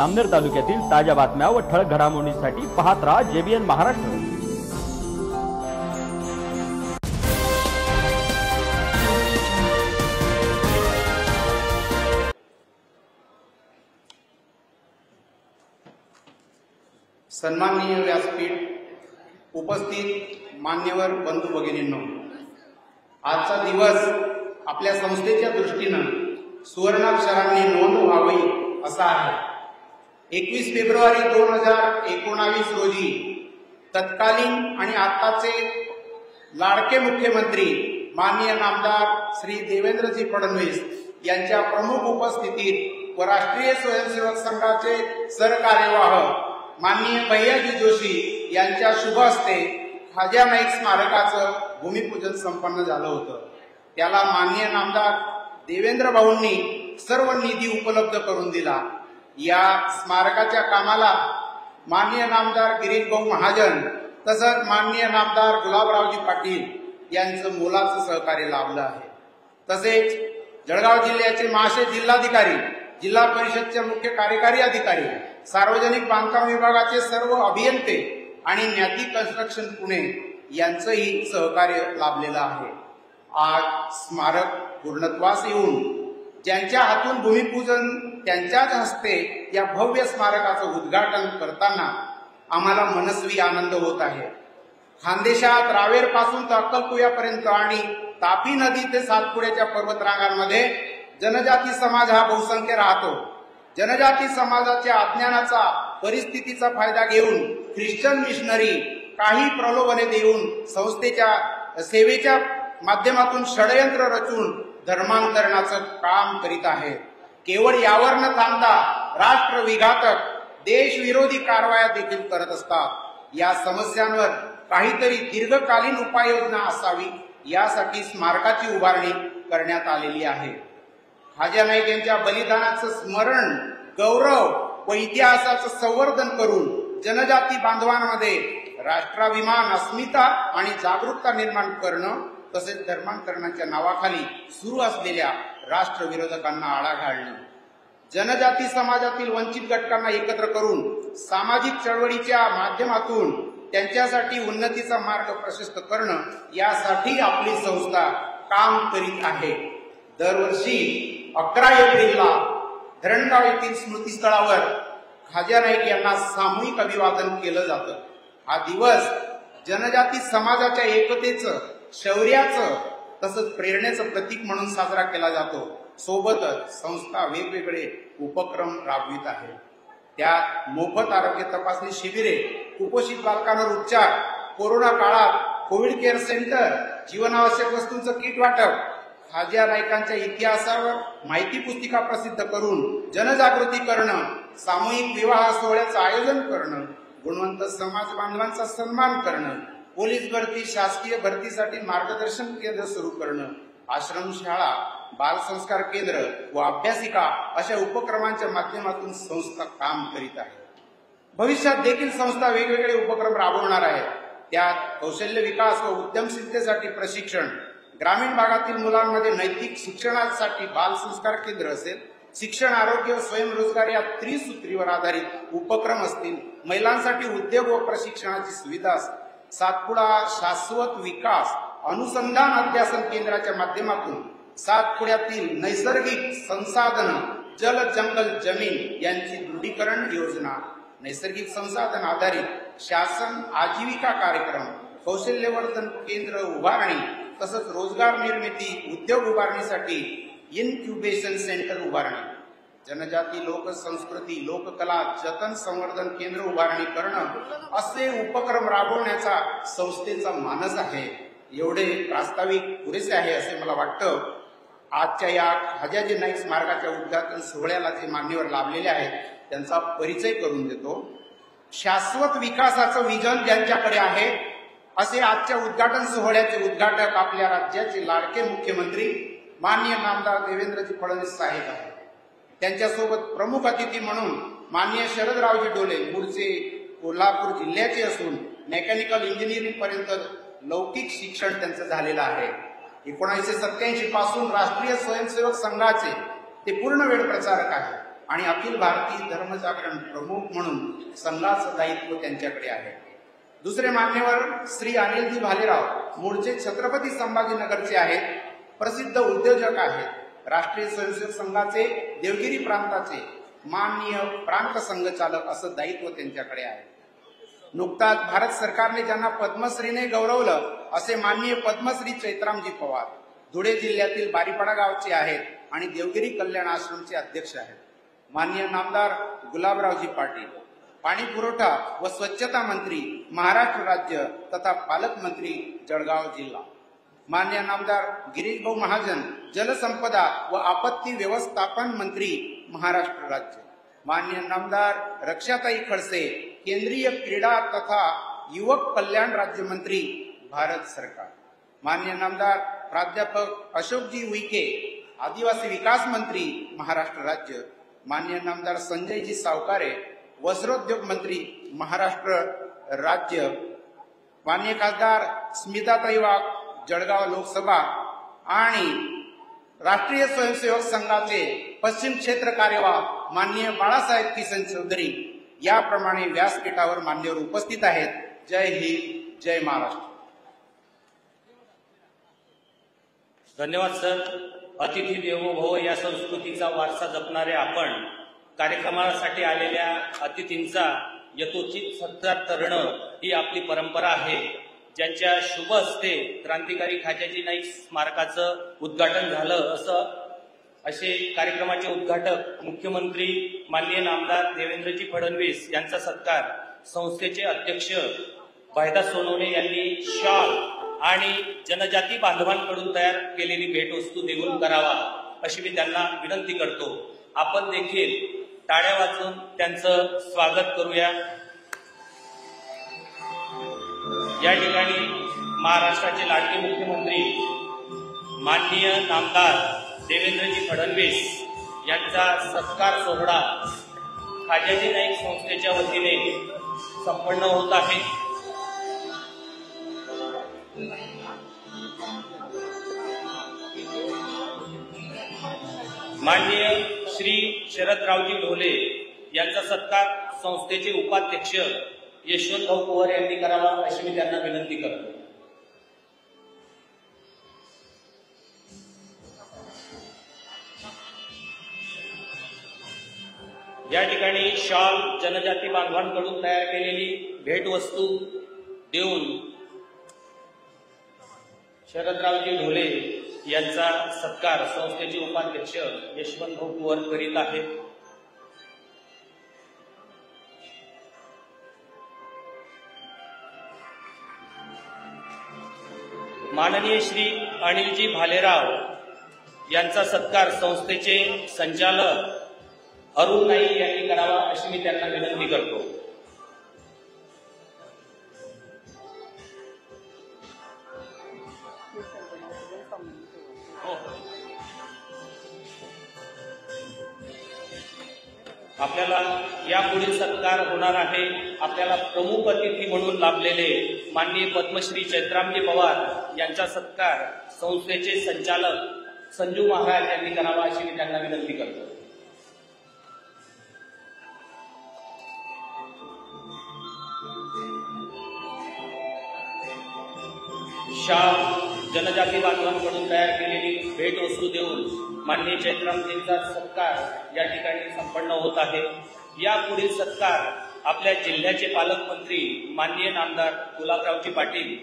अमनेर तालुक्यातील ताज्या बातम्या व ठळक घडामोडींसाठी पाहत राहा JBN महाराष्ट्र। सन्माननीय व्यासपीठ, उपस्थित मान्यवर बंधू भगिनींनो, आजचा दिवस आपल्या संस्थेच्या दृष्टीने सुवर्णाक्षरांनी नोंद व्हावी असा आहे। 21 फेब्रुवारी 2019 रोजी तत्कालीन आणि आताचे लाडके मुख्यमंत्री माननीय नामदार श्री देवेंद्रजी फडणवीस यांच्या प्रमुख उपस्थितीत व राष्ट्रीय स्वयंसेवक संघाचे सरकार्यवाह माननीय भैयाजी जोशी यांच्या शुभ हस्ते खाज्या नाईक स्मारकाचं भूमिपूजन संपन्न झालं होतं। त्याला माननीय नामदार देवेंद्र भाऊंनी सर्व निधी उपलब्ध करून दिला। या स्मारकाच्या कामाला माननीय नामदार गिरीश भाऊ महाजन तसंच माननीय नामदार गुलाबरावजी पाटील यांचं मोलाचं सहकार्य लाभलं आहे। तसेच जळगाव जिल्ह्याचे महाशय जिल्हाधिकारी, जिल्हा परिषदचे मुख्य कार्यकारी अधिकारी, सार्वजनिक बांधकाम विभागाचे सर्व अभियंते आणि न्याती कन्स्ट्रक्शन पुणे यांचंही सहकार्य लाभलेलं आहे। आज स्मारक पूर्णत्वास येऊन ज्यांच्या हातून भूमिपूजन त्यांच्याच हस्ते या भव्य स्मारकाचं उद्घाटन करताना आम्हाला मनस्वी आनंद होत आहे। खानदेशात रावेर पासून तर अक्कलकुव्यापर्यंत आणि तापी नदी ते सातपुड्याच्या पर्वतरांगांमध्ये जनजाती समाज हा बहुसंख्य राहतो। जनजाती समाजाच्या अज्ञानाचा, परिस्थितीचा फायदा घेऊन ख्रिश्चन मिशनरी काही प्रलोभने देऊन संस्थेच्या सेवेच्या माध्यमातून षडयंत्र रचून धर्मांतरणाचं काम करीत आहे। केवळ यावर न थांबता राष्ट्रविघातक, देशविरोधी कारवाया देखील करत असतात। या समस्यांवर काहीतरी दीर्घकालीन उपाययोजना असावी, यासाठी स्मारकाची उभारणी करण्यात आलेली आहे। खाज्या नाईक यांच्या बलिदानाचं स्मरण, गौरव व इतिहासाचं संवर्धन करून जनजाती बांधवांमध्ये राष्ट्राभिमान, अस्मिता आणि जागरूकता निर्माण करणं तसेच धर्मांतरणाच्या नावाखाली सुरू असलेल्या राष्ट्रविरोधकांना आळा घालणं, जनजाती समाजातील वंचित घटकांना एकत्र करून सामाजिक चळवळीच्या माध्यमातून त्यांच्यासाठी उन्नतीचा मार्ग प्रशस्त करणं, यासाठी आपली संस्था काम करीत आहे। दरवर्षी 11 एप्रिलला धरणगाव येथील स्मृतीस्थळावर खाज्या नाईक यांना सामूहिक अभिवादन केलं जातं। हा दिवस जनजाती समाजाच्या एकतेचं, शौर्याचं तसंच प्रेरणेचं प्रतीक म्हणून साजरा केला जातो। सोबतच संस्था वेगवेगळे उपक्रम राबवित आहे। त्यात मोफत आरोग्य तपासणी शिबिरे, कुपोषित बालकांवर उपचार, कोरोना काळात कोविड केअर सेंटर, जीवनावश्यक वस्तूंचं किट वाटप, खाज्या नाईकांच्या इतिहासावर माहिती पुस्तिका प्रसिद्ध करून जनजागृती करणं, सामूहिक विवाह सोहळ्याचं आयोजन करणं, गुणवंत समाज बांधवांचा सन्मान करणं, पोलीस भरती, शासकीय भरतीसाठी मार्गदर्शन केंद्र सुरू करणं, आश्रमशाळा, बालसंस्कार केंद्र व अभ्यासिका अशा उपक्रमांच्या माध्यमातून संस्था काम करीत आहे। भविष्यात देखील संस्था वेगवेगळे उपक्रम राबवणार आहे। त्यात कौशल्य विकास व उद्यमशीलतेसाठी प्रशिक्षण, ग्रामीण भागातील मुलांमध्ये नैतिक शिक्षणासाठी बालसंस्कार केंद्र असेल, शिक्षण, आरोग्य व स्वयंरोजगार या त्रिसूत्रीवर आधारित उपक्रम असतील, महिलांसाठी उद्योग व प्रशिक्षणाची सुविधा असेल, सातपुडा शाश्वत विकास अनुसंधान अध्यासन केंद्राच्या माध्यमातून सातपुड्यातील नैसर्गिक संसाधन, जल, जंगल, जमीन यांची दृढीकरण योजना, नैसर्गिक संसाधन आधारित शासन आजीविका कार्यक्रम, कौशल्यवर्धन केंद्र उभारणी तसंच रोजगार निर्मिती, उद्योग उभारणीसाठी इन्क्युबेशन सेंटर उभारणी, जनजाती लोकसंस्कृती, लोककला जतन संवर्धन केंद्र उभारणी करणं असे उपक्रम राबवण्याचा संस्थेचा मानस आहे। एवढे प्रास्ताविक पुरेसे आहे असे मला वाटतं। आजच्या या खाज्याजी नाईक स्मारकाच्या उद्घाटन सोहळ्याला जे मान्यवर लाभलेले आहेत त्यांचा परिचय करून देतो। शाश्वत विकासाचं विजन ज्यांच्याकडे आहे असे आजच्या उद्घाटन सोहळ्याचे उद्घाटक आपल्या राज्याचे लाडके मुख्यमंत्री माननीय नामदार देवेंद्रजी फडणवीस साहेब आहेत। त्यांच्यासोबत प्रमुख अतिथी म्हणून माननीय शरदरावजी डोले, मूळचे कोल्हापूर जिल्ह्याचे असून मेकॅनिकल इंजिनिअरिंग पर्यंत लौकिक शिक्षण त्यांचं झालेलं आहे। 1987 पासून राष्ट्रीय स्वयंसेवक संघाचे ते पूर्ण वेळ प्रचारक आहेत। आणि अखिल भारतीय धर्मजागरण प्रमुख म्हणून संघाचं दायित्व त्यांच्याकडे आहे. दुसरे मान्यवर श्री अनिलजी भालेराव मूळचे छत्रपती संभाजीनगरचे आहेत. प्रसिद्ध उद्योजक आहेत. राष्ट्रीय स्वयंसेवक संघाचे देवगिरी प्रांताचे माननीय प्रांत संघचालक असं दायित्व त्यांच्याकडे आहे. नुकताच भारत सरकारने ज्यांना पद्मश्रीने गौरवलं असे माननीय पद्मश्री चैत्रामजी पवार धुळे जिल्ह्यातील बारीपाडा गावचे आहेत आणि देवगिरी कल्याण आश्रमचे अध्यक्ष आहेत. माननीय नामदार गुलाबरावजी पाटील पाणी पुरवठा व स्वच्छता मंत्री महाराष्ट्र राज्य तथा पालकमंत्री जळगाव जिल्हा. माननीय नामदार गिरीश भाऊ महाजन जलसंपदा व आपत्ती व्यवस्थापन मंत्री महाराष्ट्र राज्य. माननीय नामदार रक्षाताई खडसे केंद्रीय क्रीडा तथा युवक कल्याण राज्यमंत्री भारत सरकार. माननीय नामदार प्राध्यापक अशोकजी उईके आदिवासी विकास मंत्री महाराष्ट्र राज्य. माननीय नामदार संजयजी सावकारे वस्त्रोद्योग मंत्री महाराष्ट्र राज्य. माननीय खासदार स्मिताताई वाघ जळगाव लोकसभा आणि राष्ट्रीय स्वयंसेवक संघाचे पश्चिम क्षेत्र कार्यवाह माननीय बाळासाहेब किसन चौधरी याप्रमाणे व्यासपीठावर मान्यवर उपस्थित आहेत. जय हिंद, जय महाराष्ट्र. धन्यवाद सर. अतिथी देवो भव या संस्कृतीचा वारसा जपणारे आपण कार्यक्रमासाठी आलेल्या अतिथींचा यथोचित सत्कार करणं ही आपली परंपरा आहे. ज्यांच्या शुभ हस्ते क्रांतिकारी खाजाजी नाईक स्मारकाचं उद्घाटन झालं असे कार्यक्रमाचे उद्घाटक मुख्यमंत्री माननीय नामदार देवेंद्रजी फडणवीस यांचा सत्कार संस्थेचे अध्यक्ष भाईदास सोनवणे यांनी शॉल आणि जनजाती बांधवांकडून तयार केलेली भेटवस्तू देऊन करावा अशी मी त्यांना विनंती करतो. आपण देखील टाळ्या वाजवून त्यांचं स्वागत करूया. या ठिकाणी महाराष्ट्राचे लाडके मुख्यमंत्री माननीय नामदार देवेंद्रजी फडणवीस यांचा सत्कार सोहळा खाजाजी नाईक संस्थेच्या वतीने संपन्न होत आहे. माननीय श्री शरदरावजी ढोले यांचा सत्कार संस्थेचे उपाध्यक्ष यशवंतभाऊ पवार यांनी करावा अशी मी त्यांना विनंती करतो. या ठिकाणी शॉल जनजाती बांधवांकडून तयार केलेली भेटवस्तू देऊन शरदरावजी ढोले यांचा सत्कार संस्थेचे उपाध्यक्ष यशवंतभाऊ पवार करीत आहेत. माननीय श्री अनिलजी भालेराव यांचा सत्कार संस्थेचे संचालक अरुण नाईक यांनी करावा अशी मी त्यांना विनंती करतो. आपल्याला यापुढील सत्कार होणार आहे. आपल्याला प्रमुख अतिथी म्हणून लाभलेले माननीय पद्मश्री चैत्रामजी पवार यांचा सत्कार संस्थेचे संचालक संजू महाराज यांनी करावा अशी मी त्यांना विनंती करतो. शाल जनजाती बांधवांकडून तयार केलेली भेटवस्तू देऊन माननीय चैत्रामजींचा सत्कार या ठिकाणी संपन्न होत आहे. यापुढील सत्कार आपल्या जिल्ह्याचे पालकमंत्री माननीय नामदार गुलाबरावजी पाटील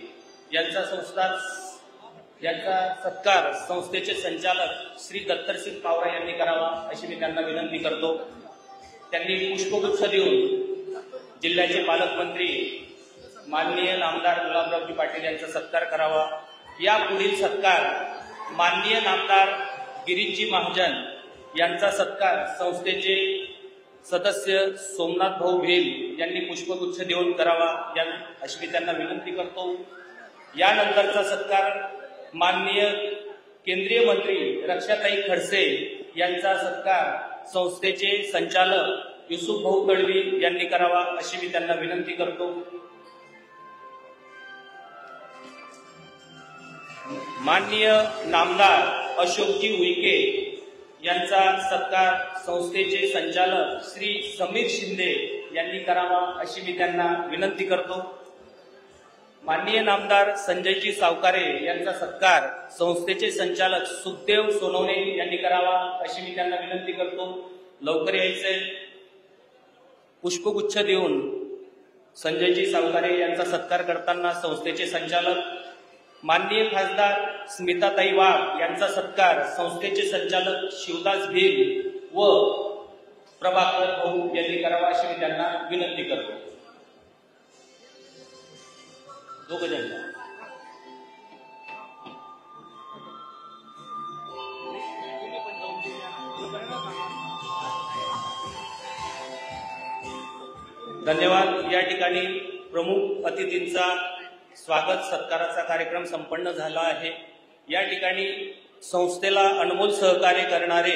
यांचा सत्कार संस्थेचे संचालक श्री दत्तरसिंग पावरा यांनी करावा अशी मी त्यांना विनंती करतो. त्यांनी पुष्पगुच्छ देऊन जिल्ह्याचे पालकमंत्री माननीय नामदार गुलाबरावजी पाटील यांचा सत्कार करावा. यापुढील सत्कार माननीय नामदार गिरीशजी महाजन यांचा सत्कार संस्थेचे सदस्य सोमनाथ भाऊ भेल यांनी पुष्पगुच्छ देऊन करावा अशी मी त्यांना विनंती करतो. यानंतरचा सत्कार माननीय केंद्रीय मंत्री रक्षाताई खडसे यांचा सत्कार संस्थेचे संचालक युसुफ भाऊ तडवी यांनी करावा अशी मी त्यांना विनंती करतो. माननीय नामदार अशोकजी उईके यांचा सत्कार संस्थेचे संचालक श्री समीर शिंदे यांनी करावा अशी मी त्यांना विनंती करतो। माननीय नामदार संजयजी सावकारे यांचा सत्कार संस्थेचे संचालक सुखदेव सोनवणे यांनी करावा अशी मी त्यांना विनंती करतो। लवकर यायचे। पुष्पगुच्छ देऊन संजयजी सावकारे यांचा सत्कार करताना संस्थेचे संचालक माननीय खासदार स्मिताताई वाघ यांचा सत्कार संस्थेचे संचालक शिवदास भील व प्रभाकर भाऊ यांनी करावा अशी मी त्यांना विनंती करतो। दोघ जण धन्यवाद। या ठिकाणी प्रमुख अतिथींचा स्वागत सत्काराचा कार्यक्रम संपन्न झाला आहे। या ठिकाणी संस्थेला अनमोल सहकार्य करणारे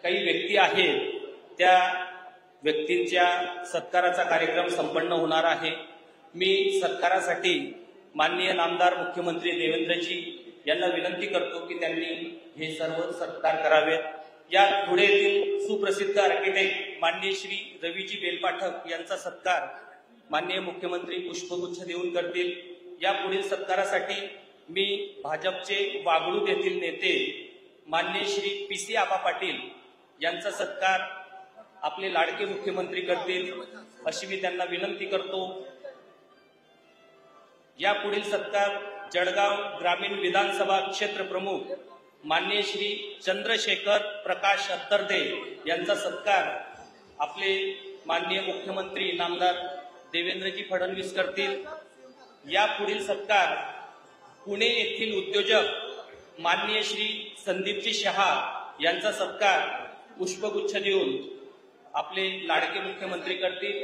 काही व्यक्ती आहेत, त्या व्यक्तींच्या सत्काराचा कार्यक्रम संपन्न होणार आहे। मी सत्कारासाठी माननीय नामदार मुख्यमंत्री देवेंद्रजी यांना विनंती करतो की त्यांनी हे सर्व सत्कार करावेत। या पुढे येथील सुप्रसिद्ध आर्किटेक्ट माननीय श्री रवीजी बेलपाठक यांचा सत्कार माननीय मुख्यमंत्री पुष्पगुच्छ देऊन करतील। या पुढील सत्कारासाठी मी भाजपचे वागळूर येथील नेते माननीय श्री PC आबा पाटील यांचा सत्कार आपले लाडके मुख्यमंत्री करतील अशी मी त्यांना विनंती करतो। या पुढील सत्कार जळगाव ग्रामीण विधानसभा क्षेत्र प्रमुख माननीय श्री चंद्रशेखर प्रकाश अत्तरदे यांचा सत्कार आपले माननीय मुख्यमंत्री नामदार देवेंद्रजी फडणवीस करतील। या पुढील सत्कार पुणे येथील उद्योजक माननीय श्री संदीपजी शहा यांचा सत्कार पुष्पगुच्छ देऊन आपले लाडके मुख्यमंत्री करतील।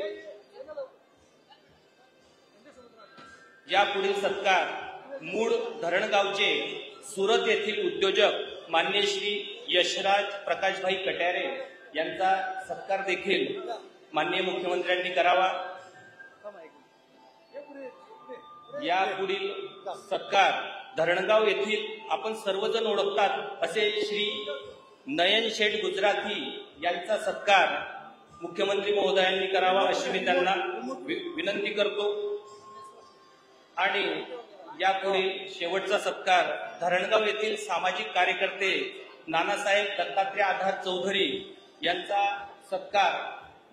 या पुढील सत्कार मूळ धरणगावचे सुरत येथील उद्योजक माननीय श्री यशराज प्रकाशभाई कट्यारे यांचा सत्कार देखील माननीय मुख्यमंत्र्यांनी करावा। या पुढील सत्कार धरणगाव येथील आपण सर्वजण ओळखतात असे श्री नयन शेठ गुजराती यांचा सत्कार मुख्यमंत्री महोदयांनी करावा अशी मी त्यांना विनंती करतो। आणि यापुढील शेवटचा सत्कार धरणगाव येथील सामाजिक कार्यकर्ते नानासाहेब दत्तात्रय आधार चौधरी यांचा सत्कार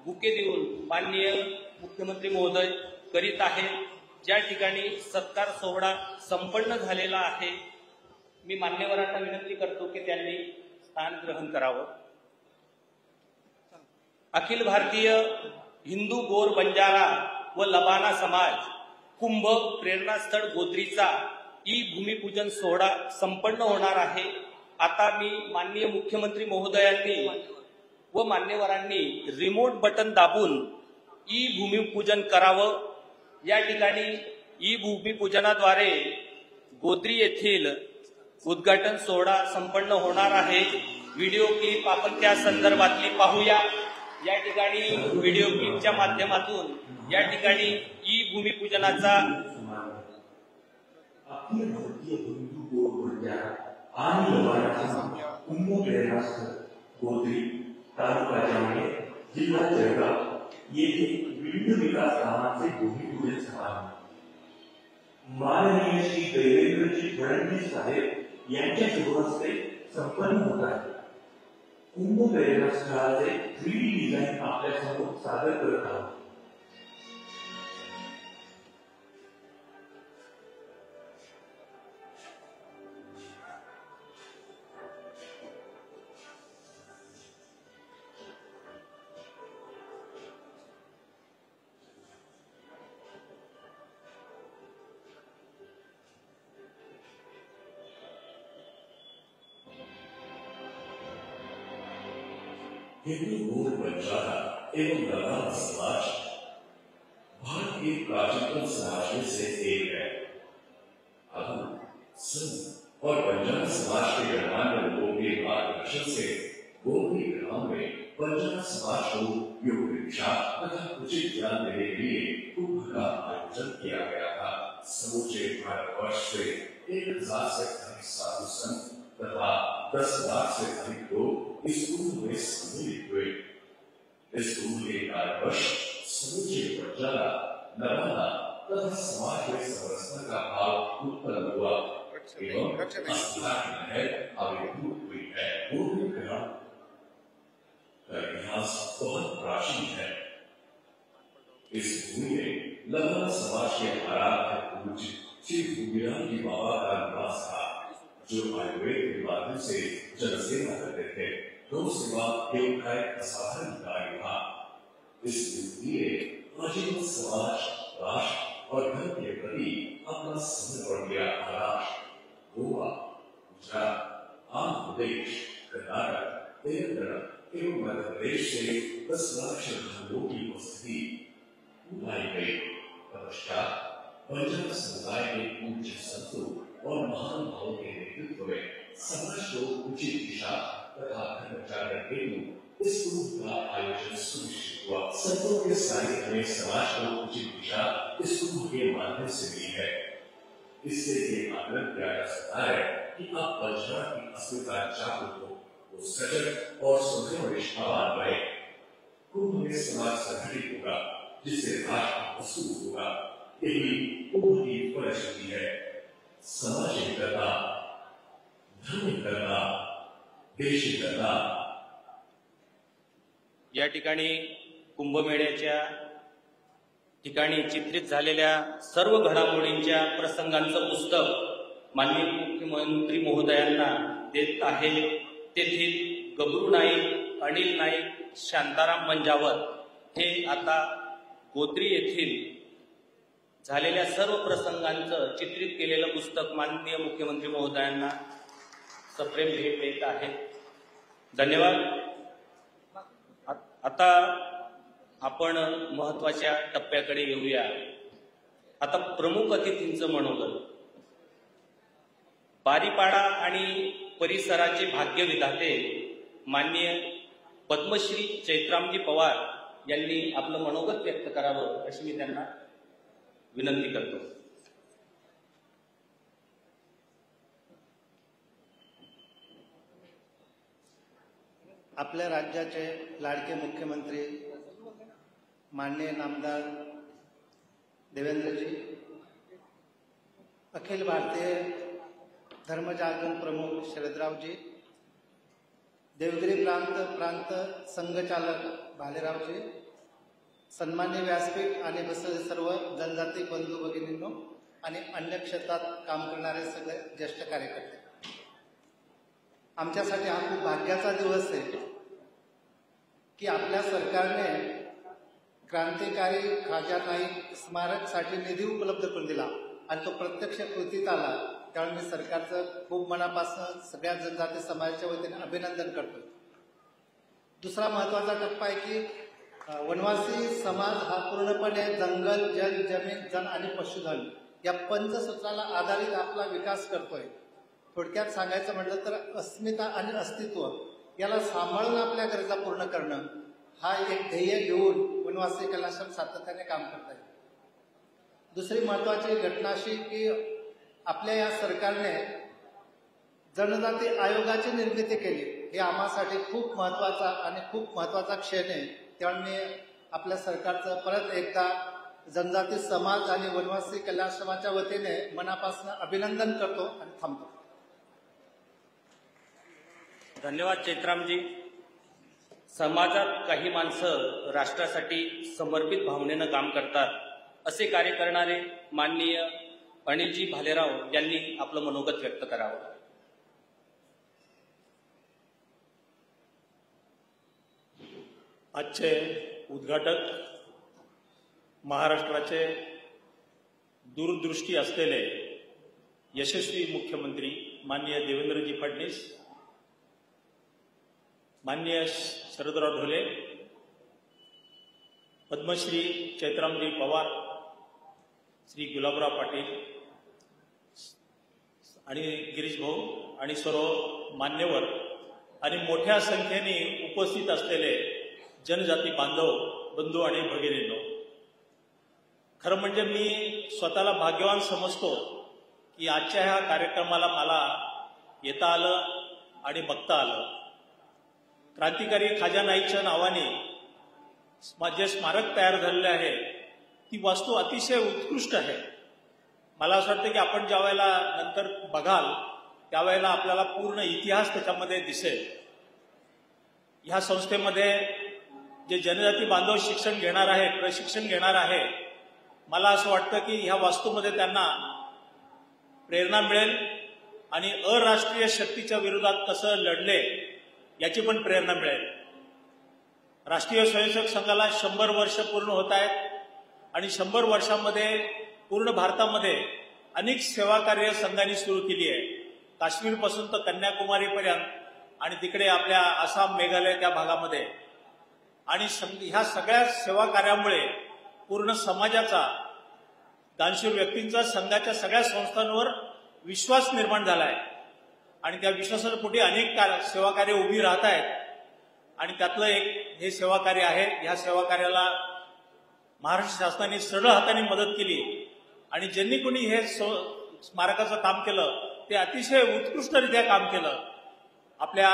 बुके देऊन माननीय मुख्यमंत्री महोदय करीत आहेत। ज्या ठिकाणी सत्कार सोहळा संपन्न झालेला आहे, मी मान्यवरांना विनंती करतो की त्यांनी स्थान ग्रहण करावं। अखिल भारतीय हिंदू गोर बंजारा व लबाना समाज कुंभ प्रेरणास्थळ गोद्रीचा भूमिपूजन सोहळा संपन्न होणार आहे। आता मी माननीय मुख्यमंत्री महोदयांनी व मान्यवरांनी रिमोट बटन दाबून भूमिपूजन करावं। या ठिकाणी भूमिपूजनाद्वारे गोद्री येथील उद्घाटन सोहळा संपन्न होणार आहे। व्हिडिओ क्लिप आपण त्या संदर्भातली पाहूया। या ठिकाणी व्हिडिओ क्लिपच्या माध्यमातून या ठिकाणी भूमिपूजनाचा गोद्री तालुका जामनेर जिल्हा जळगाव येथे विविध विकास कामांचे भूमिपूजन समारंभ माननीय श्री देवेंद्रजी फडणवीस साहेब यांच्या शुभ हस्ते संपन्न होत आहे। कुंभ प्रेरणास्थळाचे 3D डिझाईन आपल्या समोर सादर करत आहोत। हिंदू गोर बंजारा एवं लबाना समाज भारत के प्राचीनतम समाज में से एक है। अब संत और बंजारा समाज के गणमान्य लोगों के मार्गदर्शन से गोत्री ग्राम में बंजारा समाज को योग शिक्षा तथा उचित ज्ञान देने के लिए कुंभ का आयोजन किया गया था। समूचे भारतवर्ष से 1000 से अधिक साधु संत तथा 10 लाख से अधिक लोग इस कुंभ में सम्मिलित हुए। इस कुंभ के कार्यवर्ष समूचे बंजारा, नवाना तथा समाज में समरसता का भाव उत्पन्न हुआ एवं अस्मिता की लहर आविर्भूत हुई है। पूर्वीकरण का इतिहास बहुत प्राचीन है। इस भूमि में लवना समाज के आराध्य पूज्य श्री भूमिराम जी बाबा का निवास था, जो आयुर्वेद के माध्यम से जनसेवा करते थे। गौ सेवा एवं का एक असाधारण कार्य था। इस लिए आजीवन समाज, राष्ट्र और धर्म के प्रति अपना समर्पण किया। महाराष्ट्र, गोवा, गुजरात, आंध्र प्रदेश, कर्नाटक, तेलंगाना एवं मध्य प्रदेश से 10 लाख श्रद्धालुओं की उपस्थिति बुलाई गई। तत्पश्चात बंजारा समुदाय के पूज्य संतों और महान भावों के नेतृत्व में समाज को उचित दिशा तथा धर्माचरण हेतु इस कुंभ का आयोजन सुनिश्चित हुआ। संतों के सानिध्य में समाज को उचित दिशा इस कुंभ के माध्यम से मिली है। इससे ये आग्रह किया जा सकता है कि आप बंजारा की अस्मिता जागरूक हो, वो सजग और सुदृढ़ निष्ठावान बने। कुंभ में समाज संगठित होगा, जिससे राष्ट्र मजबूत होगा। यही कुंभ की फलश्रुति है। समाज करना, धर्म करना, देश करना। या ठिकाणी कुंभमेळ्याच्या ठिकाणी चित्रित झालेल्या सर्व घडामोडींच्या प्रसंगांचं पुस्तक माननीय मुख्यमंत्री महोदयांना देत आहे। तेथील गबरू नाईक, अनिल नाईक, शांताराम मंजावर हे आता गोत्री येथील झालेल्या सर्व प्रसंगांचं चित्रित केलेलं पुस्तक माननीय मुख्यमंत्री महोदयांना सप्रेम भेट देत आहे। धन्यवाद। आता आपण महत्वाच्या टप्प्याकडे येऊया। आता प्रमुख अतिथींचं मनोगत। बारीपाडा आणि परिसराचे भाग्य विधाते माननीय पद्मश्री चैत्रामजी पवार यांनी आपलं मनोगत व्यक्त करावं अशी मी त्यांना विनंती करतो। आपल्या राज्याचे लाडके मुख्यमंत्री माननीय नामदार देवेंद्रजी, अखिल भारतीय धर्मजागरण प्रमुख शरदरावजी, देवगिरी प्रांत संघचालक भालेरावजी, सन्मान्य व्यासपीठ आणि बसलेले सर्व जनजाती बंधू भगिनींनो आणि अन्य क्षेत्रात काम करणारे सगळे ज्येष्ठ कार्यकर्ते, आमच्यासाठी हा खूप भाग्याचा दिवस आहे की आपल्या सरकारने क्रांतिकारी खाजा नाईक स्मारकसाठी निधी उपलब्ध करून दिला आणि तो प्रत्यक्ष कृतीत आला। त्यामुळे मी सरकारचं खूप मनापासून सगळ्या जनजाती समाजाच्या वतीने अभिनंदन करतो। दुसरा महत्त्वाचा टप्पा आहे की वनवासी समाज हा पूर्णपणे जंगल, जल, जमीन, जन आणि पशुधन या पंचसूत्राला आधारित आपला विकास करतोय। थोडक्यात सांगायचं म्हटलं तर अस्मिता आणि अस्तित्व याला सांभाळून आपल्या गरजा पूर्ण करणं हा एक ध्येय घेऊन वनवासी कल्याण सातत्याने काम करत आहे। दुसरी महत्त्वाची घटना अशी की आपल्या या सरकारने जनजाती आयोगाची निर्मिती केली। हे आम्हासाठी खूप महत्त्वाचा आणि खूप महत्त्वाचा क्षण आहे। त्यामुळे आपल्या सरकारचं परत एकदा जनजाती समाज आणि वनवासी कल्याण आश्रमाच्या वतीने मनापासून अभिनंदन करतो आणि थांबतो। धन्यवाद चैत्रामजी। समाजात काही माणसं राष्ट्रासाठी समर्पित भावनेनं काम करतात, असे कार्य करणारे माननीय अनिलजी भालेराव यांनी आपलं मनोगत व्यक्त करावं। आजचे उद्घाटक महाराष्ट्राचे दूरदृष्टी असलेले यशस्वी मुख्यमंत्री माननीय देवेंद्रजी फडणवीस, माननीय शरदराव ढोले, पद्मश्री चैत्रामजी पवार, श्री गुलाबराव पाटील आणि गिरीश भाऊ आणि सर्व मान्यवर आणि मोठ्या संख्येने उपस्थित असलेले जनजाती बांधव, बंधू आणि भगिनींनो, खरं म्हणजे मी स्वतःला भाग्यवान समजतो की आजच्या ह्या कार्यक्रमाला मला येता आलं आणि बघता आलं. क्रांतिकारी खाजा नाईकच्या नावाने जे स्मारक तयार झालेले आहे ती वास्तू अतिशय उत्कृष्ट आहे. मला असं वाटतं की आपण ज्या वेळेला नंतर बघाल त्यावेळेला आपल्याला पूर्ण इतिहास त्याच्यामध्ये दिसेल. ह्या संस्थेमध्ये जे जनजाती बांधव शिक्षण घेणार आहे, प्रशिक्षण घेणार आहे, मला असं वाटतं की ह्या वास्तूमध्ये त्यांना प्रेरणा मिळेल आणि अराष्ट्रीय शक्तीच्या विरोधात कसं लढले याची पण प्रेरणा मिळेल. राष्ट्रीय स्वयंसेवक संघाला 100 वर्ष पूर्ण होत आहेत आणि 100 वर्षांमध्ये पूर्ण भारतामध्ये अनेक सेवा कार्य संघांनी सुरू केली आहे. काश्मीरपासून तर कन्याकुमारीपर्यंत आणि तिकडे आपल्या आसाम, मेघालय त्या भागामध्ये. आणि ह्या सगळ्या सेवा कार्यामुळे पूर्ण समाजाचा, दानशूर व्यक्तींचा, संघाच्या सगळ्या संस्थांवर विश्वास निर्माण झाला आहे आणि त्या विश्वासापोटी अनेक सेवा कार्य उभी राहत आहेत. आणि त्यातलं एक हे सेवा कार्य आहे. ह्या सेवा कार्याला महाराष्ट्र शासनाने सरळ हाताने मदत केली आणि ज्यांनी कोणी हे स्मारकाचं काम केलं ते अतिशय उत्कृष्टरित्या काम केलं. आपल्या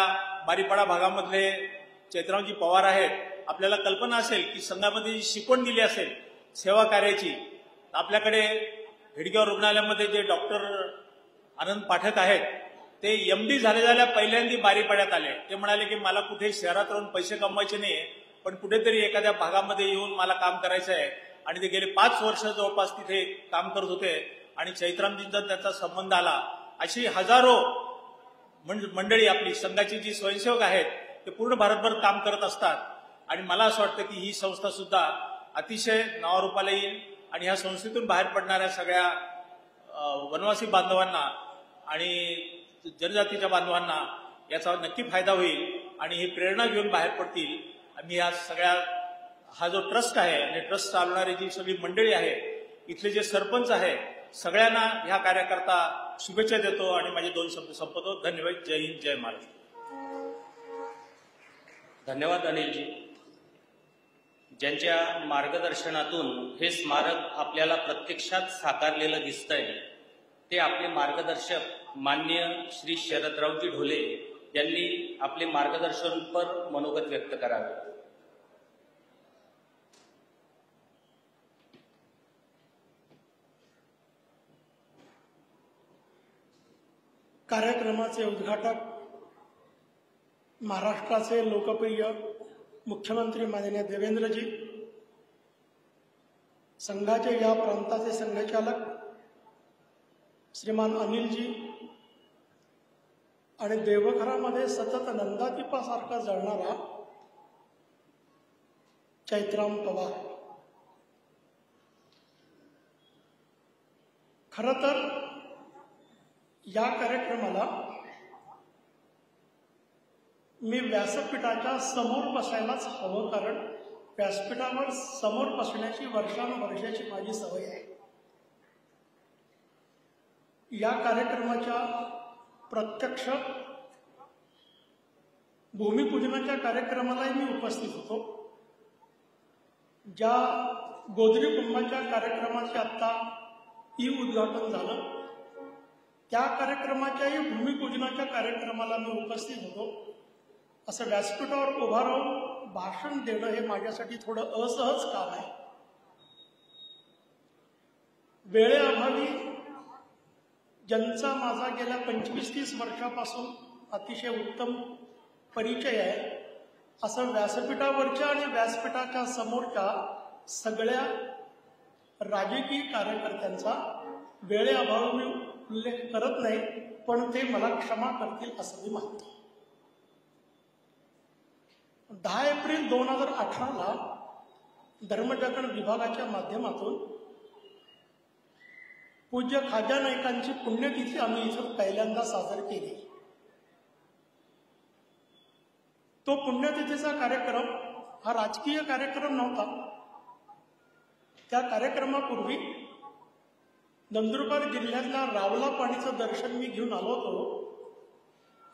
बारीपाडा भागामधले चैत्रावजी पवार आहेत. आपल्याला कल्पना असेल की संघामध्ये जी शिकवण दिली असेल सेवा कार्याची. आपल्याकडे हेडगाव रुग्णालयामध्ये जे डॉक्टर आनंद पाठक आहेत ते MD झाल्या पहिल्यांदा बारीपाड्यात आले. ते म्हणाले की मला कुठे शहरात राहून पैसे कमवायचे नाही, पण कुठेतरी एखाद्या भागामध्ये येऊन मला काम करायचं आहे. आणि ते गेले 5 वर्ष जवळपास तिथे काम करत होते आणि चैत्रामजींचा त्याचा संबंध आला. अशी हजारो मंडळी आपली संघाची जी स्वयंसेवक आहेत ते पूर्ण भारतभर काम करत असतात. आणि मला असं वाटतं की ही संस्था सुद्धा अतिशय नावारूपाला येईल आणि ह्या संस्थेतून बाहेर पडणाऱ्या सगळ्या वनवासी बांधवांना आणि जनजातीच्या बांधवांना याचा नक्की फायदा होईल आणि ही प्रेरणा घेऊन बाहेर पडतील. आम्ही या सगळ्या हा जो ट्रस्ट आहे आणि ट्रस्ट चालवणारी जी सगळी मंडळी आहे, इथले जे सरपंच आहे, सगळ्यांना ह्या कार्याकरता शुभेच्छा देतो आणि माझे 2 शब्द संपवतो. धन्यवाद. जय हिंद, जय महाराष्ट्र. धन्यवाद अनिलजी. ज्यांच्या मार्गदर्शनातून हे स्मारक आपल्याला प्रत्यक्षात साकारलेलं दिसतंय ते आपले मार्गदर्शक माननीय श्री शरदरावजी ढोले यांनी आपले मार्गदर्शनपर मनोगत व्यक्त करावे. कार्यक्रमाचे उद्घाटक महाराष्ट्राचे लोकप्रिय मुख्यमंत्री माननीय देवेंद्रजी, संघाचे या प्रांताचे संघचालक श्रीमान अनिलजी आणि देवघरामध्ये सतत नंदादीपासारखा जळणारा चैत्राम पवार. खरं तर या कार्यक्रमाला मी व्यासपीठाच्या समोर बसायलाच हवं, कारण व्यासपीठावर समोर बसण्याची वर्षानुवर्षाची माझी सवय आहे. या कार्यक्रमाच्या प्रत्यक्ष भूमिपूजनाच्या कार्यक्रमालाही मी उपस्थित होतो. ज्या गोदरी कुंभाच्या कार्यक्रमाचे आत्ता उद्घाटन झालं त्या कार्यक्रमाच्याही भूमिपूजनाच्या कार्यक्रमाला मी उपस्थित होतो. असं व्यासपीठावर उभा राहून भाषण देणं हे माझ्यासाठी थोडं असहज काम आहे. वेळेअभावी ज्यांचा माझा गेल्या 25-30 वर्षापासून अतिशय उत्तम परिचय आहे, असं व्यासपीठावरच्या आणि व्यासपीठाच्या समोरच्या सगळ्या राजकीय कार्यकर्त्यांचा वेळेअभावी मी उल्लेख करत नाही, पण ते मला क्षमा करतील असं मी मानतो. 10 एप्रिल 2018ला धर्मजगण विभागाच्या माध्यमातून पूज्य खाजा नाईकांची पुण्यतिथी आम्ही इथं पहिल्यांदा साजरी केली. तो पुण्यतिथीचा कार्यक्रम हा राजकीय कार्यक्रम नव्हता. त्या कार्यक्रमापूर्वी नंदुरबार जिल्ह्यातल्या रावला पाणीचं दर्शन मी घेऊन आलो होतो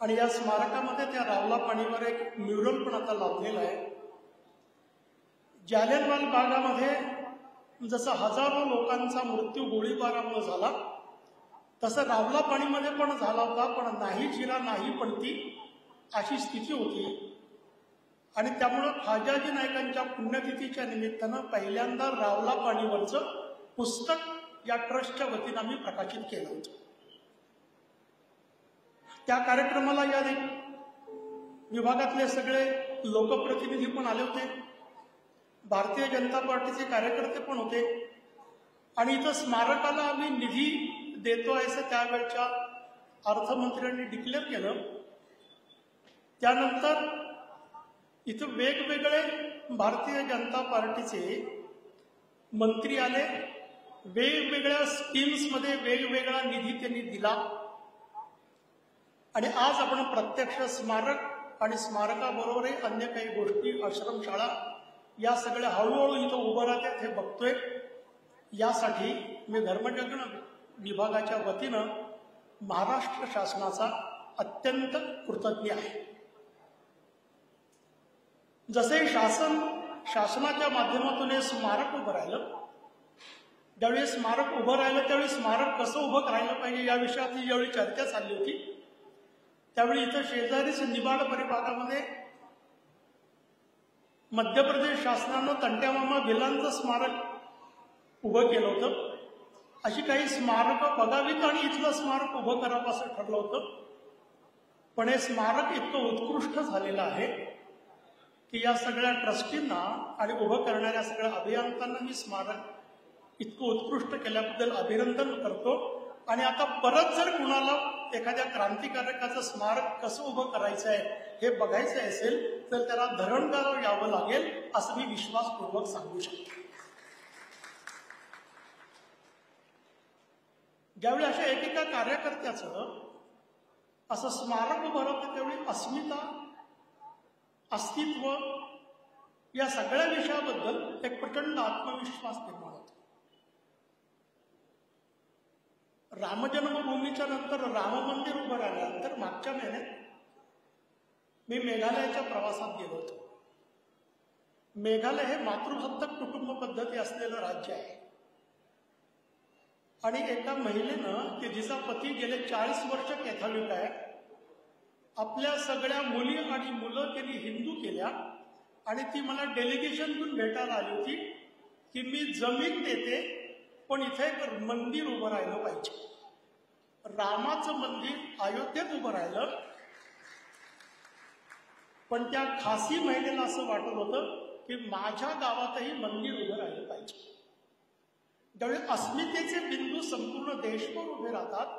आणि या स्मारकामध्ये त्या रावला पाणीवर एक म्युरल पण आता लावलेला आहे. जालियनवाला बागामध्ये जसा हजारो लोकांचा मृत्यू गोळीबारामुळे झाला तसं रावला पाणीमध्ये पण झाला होता, पण नाही शिरा नाही पडती अशी स्थिती होती. आणि त्यामुळं खाजाजी नायकांच्या पुण्यतिथीच्या निमित्तानं पहिल्यांदा रावला पाणीवरचं पुस्तक या ट्रस्टच्या वतीनं आम्ही प्रकाशित केलं होतं. त्या कार्यक्रमाला या विभागातले सगळे लोकप्रतिनिधी पण आले होते, भारतीय जनता पार्टीचे कार्यकर्ते पण होते. आणि इथं स्मारकाला आम्ही निधी देतो असं त्यावेळच्या अर्थमंत्र्यांनी डिक्लेअर केलं. त्यानंतर इथं वेगवेगळे भारतीय जनता पार्टीचे मंत्री आले, वेगवेगळ्या स्कीम्समध्ये वेगवेगळा निधी त्यांनी दिला. आणि आज आपण प्रत्यक्ष स्मारक आणि स्मारकाबरोबरही अन्य काही गोष्टी, आश्रमशाळा या सगळ्या हळूहळू इथं उभं राहतात हे बघतोय. यासाठी मी धर्मजन विभागाच्या वतीनं महाराष्ट्र शासनाचा अत्यंत कृतज्ञ आहे. जसे शासनाच्या माध्यमातून हे स्मारक उभं राहिलं, ज्यावेळी स्मारक उभं राहिलं त्यावेळी स्मारक कसं उभं राहिलं पाहिजे या विषयाची ज्यावेळी चर्चा चालली होती, त्यावेळी इथं शेजारीच निबाड परिभागामध्ये मध्य प्रदेश शासनानं तंट्यामामा भिलांचं स्मारक उभं केलं होतं. अशी काही स्मारकं बघावीत आणि इथलं स्मारक उभं करावं असं ठरलं होतं. पण हे स्मारक इतकं उत्कृष्ट झालेलं आहे की या सगळ्या ट्रस्टींना आणि उभं करणाऱ्या सगळ्या अभियंत्यांना मी स्मारक इतकं उत्कृष्ट केल्याबद्दल अभिनंदन करतो. आणि आता परत जर कुणाला एखाद्या क्रांतिकारकाचं स्मारक कसं उभं करायचं आहे हे बघायचं असेल तर त्याला धरणगाव यावं लागेल असं मी विश्वासपूर्वक सांगू शकतो. ज्यावेळी अशा एकेका कार्यकर्त्याचं असं स्मारक उभं राहतं त्यावेळी अस्मिता, अस्तित्व या सगळ्या विषयाबद्दल एक प्रचंड आत्मविश्वास निर्माण होतो. रामजन्मभूमीच्या नंतर राम मंदिर उभं राहिल्यानंतर मागच्या महिन्यात मी मेघालयाच्या प्रवासात गेलो होतो. मेघालय हे मातृसत्ताक कुटुंब पद्धती असलेलं राज्य आहे. आणि एका महिलेनं की जिचा पती गेले 40 वर्ष कॅथॉलिक आहे, आपल्या सगळ्या मुली आणि मुलं त्यांनी हिंदू केल्या. आणि ती मला डेलिगेशन घेऊन भेटायला आली होती की मी जमीन देते पण इथे एक मंदिर उभं राहिलं पाहिजे. रामाचं मंदिर अयोध्येत उभं राहिलं, पण त्या खासी महिलेला असं वाटत होतं की माझ्या गावातही मंदिर उभं राहिलं पाहिजे. ज्यावेळी अस्मितेचे बिंदू संपूर्ण देशभर उभे राहतात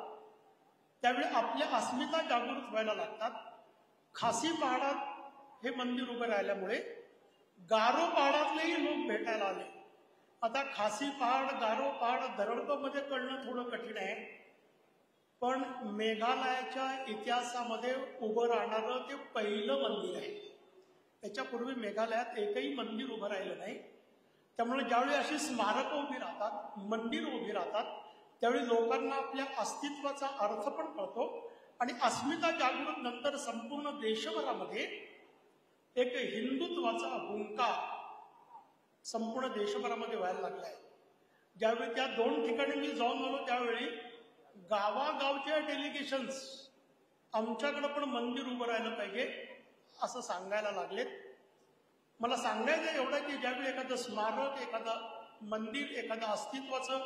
त्यावेळी आपल्या अस्मिता जागृत व्हायला लागतात. खासी पहाडात हे मंदिर उभं राहिल्यामुळे गारो पहाडातलेही लोक भेटायला आले. आता खासी पहाड, गारो पहाड धरणगावमध्ये कळणं थोडं कठीण आहे, पण मेघालयाच्या इतिहासामध्ये उभं राहणारं ते पहिलं मंदिर आहे. त्याच्यापूर्वी मेघालयात एकही मंदिर उभं राहिलं नाही. त्यामुळे ज्यावेळी अशी स्मारकं उभी राहतात, मंदिर उभी राहतात, त्यावेळी लोकांना आपल्या अस्तित्वाचा अर्थ पण कळतो. आणि अस्मिता जागृत नंतर संपूर्ण देशभरामध्ये एक हिंदुत्वाचा हुंकार संपूर्ण देशभरामध्ये व्हायला लागला आहे. ज्यावेळी त्या 2 ठिकाणी मी जाऊन आलो त्यावेळी गावागावच्या डेलिगेशन्स आमच्याकडे पण मंदिर उभं राहिलं पाहिजे असं सांगायला लागलेत. मला सांगायचं एवढं की ज्यावेळी एखादं स्मारक, एखादं मंदिर, एखादं अस्तित्वाचं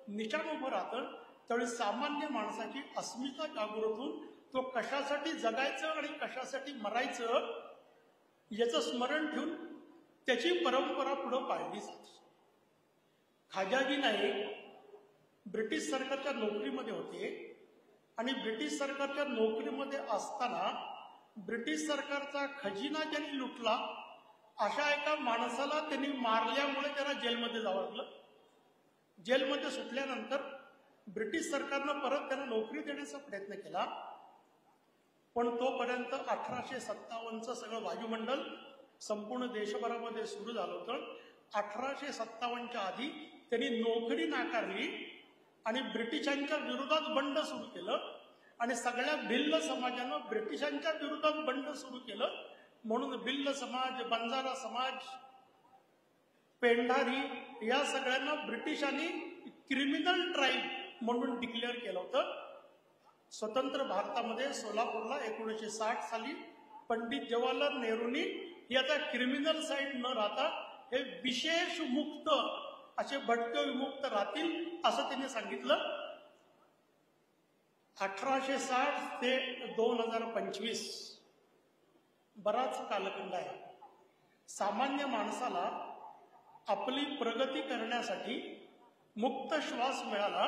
निशाण उभं राहतं त्यावेळी सामान्य माणसाची अस्मिता जागृत होऊन तो कशासाठी जगायचं आणि कशासाठी मरायचं याचं स्मरण ठेवून त्याची परंपरा पुढं पाळली जाते. खाजाजी नाईक ब्रिटिश सरकारच्या नोकरीमध्ये होते आणि ब्रिटिश सरकारच्या नोकरीमध्ये असताना ब्रिटिश सरकारचा खजिना ज्यांनी लुटला अशा एका माणसाला त्यांनी मारल्यामुळे त्याला जेलमध्ये जावं लागलं. जेलमध्ये सुटल्यानंतर ब्रिटिश सरकारनं परत त्यांना नोकरी देण्याचा प्रयत्न केला, पण तोपर्यंत 1857चं सगळं वायुमंडल संपूर्ण देशभरामध्ये सुरू झालं होतं. 1857च्या आधी त्यांनी नोकरी नाकारली आणि ब्रिटिशांच्या विरोधात बंड सुरू केलं. आणि सगळ्या भिल्ल समाजानं ब्रिटिशांच्या विरोधात बंड सुरू केलं. म्हणून भिल्ल समाज, बंजारा समाज, पेंढारी या सगळ्यांना ब्रिटिशांनी क्रिमिनल ट्राईब म्हणून डिक्लेअर केलं होतं. स्वतंत्र भारतामध्ये सोलापूरला 1960 साली पंडित जवाहरलाल नेहरूंनी ही आता क्रिमिनल साईट न राहता हे विशेष मुक्त असे भटके विमुक्त राहतील असं त्यांनी सांगितलं. 1860 ते 2025 बराच कालखंड आहे. सामान्य माणसाला आपली प्रगती करण्यासाठी मुक्त श्वास मिळाला.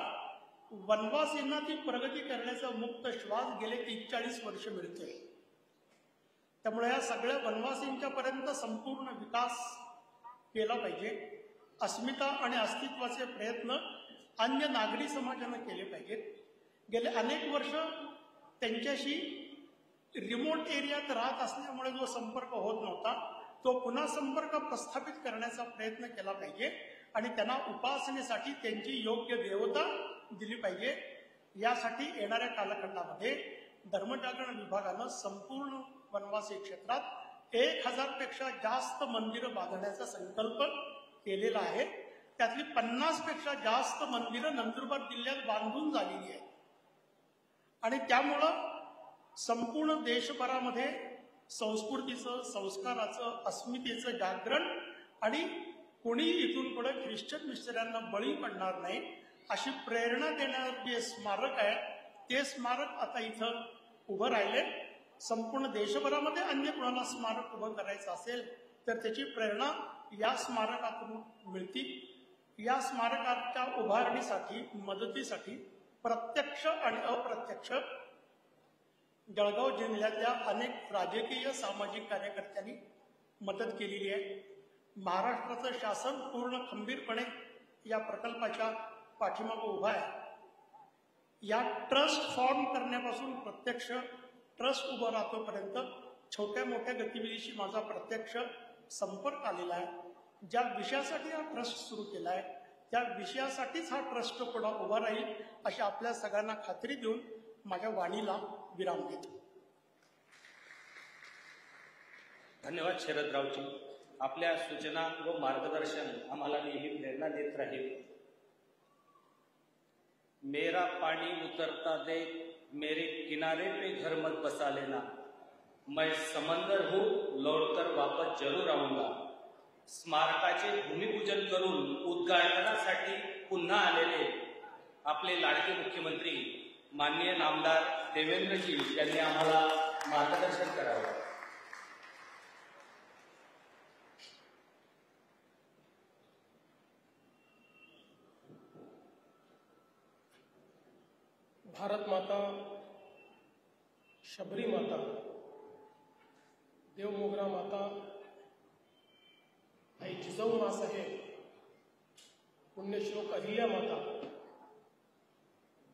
वनवासींना ती प्रगती करण्याचा मुक्त श्वास गेले 43 वर्ष मिळतोय. त्यामुळे या सगळ्या वनवासींच्या पर्यंत संपूर्ण विकास केला पाहिजे. अस्मिता आणि अस्तित्वाचे प्रयत्न अन्य नागरी समाजानं केले पाहिजेत. गेले अनेक वर्ष त्यांच्याशी रिमोट एरियात राहत असल्यामुळे जो संपर्क होत नव्हता तो पुन्हा संपर्क प्रस्थापित करण्याचा प्रयत्न केला पाहिजे आणि त्यांना उपासनेसाठी त्यांची योग्य देवता दिली पाहिजे. यासाठी येणाऱ्या कालखंडामध्ये धर्मजागरण विभागानं संपूर्ण वनवासी क्षेत्रात 1000 पेक्षा जास्त मंदिरं बांधण्याचा संकल्प केलेला आहे. त्यातली 50 पेक्षा जास्त मंदिरं नंदुरबार जिल्ह्यात बांधून झालेली आहेत आणि त्यामुळं संपूर्ण देशभरामध्ये संस्कृतीचं, संस्काराचं, अस्मितेचं जागरण आणि कोणी इथून पुढे ख्रिश्चन मिस्त्र्यांना बळी पडणार नाही अशी प्रेरणा देणारं जे स्मारक आहे ते स्मारक आता इथं उभं राहिले. संपूर्ण देशभरामध्ये अन्य कोणाला स्मारक उभं करायचं असेल तर त्याची प्रेरणा या स्मारकातून मिळते. या स्मारकाच्या उभारणीसाठी, मदतीसाठी प्रत्यक्ष आणि अप्रत्यक्ष जळगाव जिल्ह्यातल्या अनेक राजकीय सामाजिक कार्यकर्त्यांनी मदत केलेली आहे. महाराष्ट्राचं शासन पूर्ण खंबीरपणे या प्रकल्पाच्या पाठीमागे उभा आहे. या ट्रस्ट फॉर्म करण्यापासून प्रत्यक्ष ट्रस्ट उभं राहतोपर्यंत छोट्या मोठ्या गतिविधीशी माझा प्रत्यक्ष संपर्क आलेला आहे. ज्या विषयासाठी हा ट्रस्ट सुरू केला आहे त्या विषयासाठीच हा ट्रस्ट पुढे उभा राहील अशी आपल्या सगळ्यांना खात्री देऊन माझ्या वाणीला विराम देतो. धन्यवाद शरदरावजी. आपल्या सूचना व मार्गदर्शन आम्हाला नेहमी प्रेरणा देत राहील. मेरा पानी उतरता दे मेरे किनारे पे घर मत बसा लेना, मैं समंदर हूँ लौटकर वापस जरूर आऊंगा. स्मारकाचे भूमिपूजन करून उद्घाटनासाठी पुन्हा आलेले आपले लाडके मुख्यमंत्री माननीय नामदार देवेंद्रजी यांनी आम्हाला मार्गदर्शन करावं. भारत माता, शबरी माता, देवमोगरा माता, आई जिजाऊ मासाहेब, पुण्यश्लोक अहिल्या माता,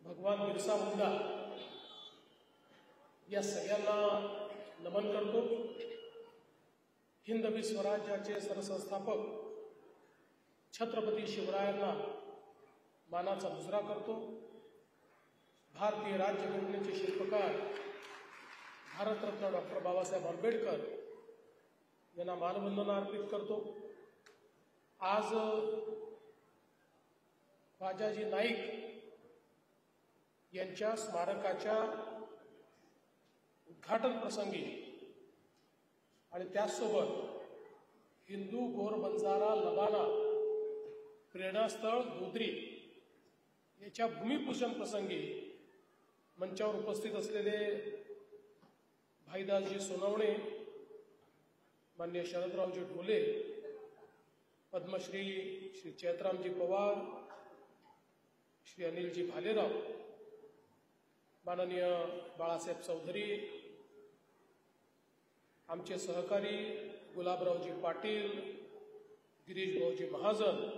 भगवान बिरसा मुंडा या सगळ्यांना नमन करतो. हिंदवी स्वराज्याचे सरसंस्थापक छत्रपती शिवरायांना मानाचा मुजरा करतो. भारतीय राज्यघटनेचे शिल्पकार भारतरत्न डॉक्टर बाबासाहेब आंबेडकर यांना मानवंदना अर्पित करतो. आज राजाजी नाईक यांच्या स्मारकाच्या उद्घाटन प्रसंगी आणि त्याचसोबत हिंदू गोर बंजारा लबाना प्रेरणास्थळ गोद्री याच्या भूमिपूजन प्रसंगी मंचावर उपस्थित असलेले भाईदासजी सोनवणे, माननीय शरदरावजी ढोले, पद्मश्री श्री चैत्रामजी पवार, श्री अनिलजी भालेराव, माननीय बाळासाहेब चौधरी, आमचे सहकारी गुलाबरावजी पाटील, गिरीश भाऊजी महाजन,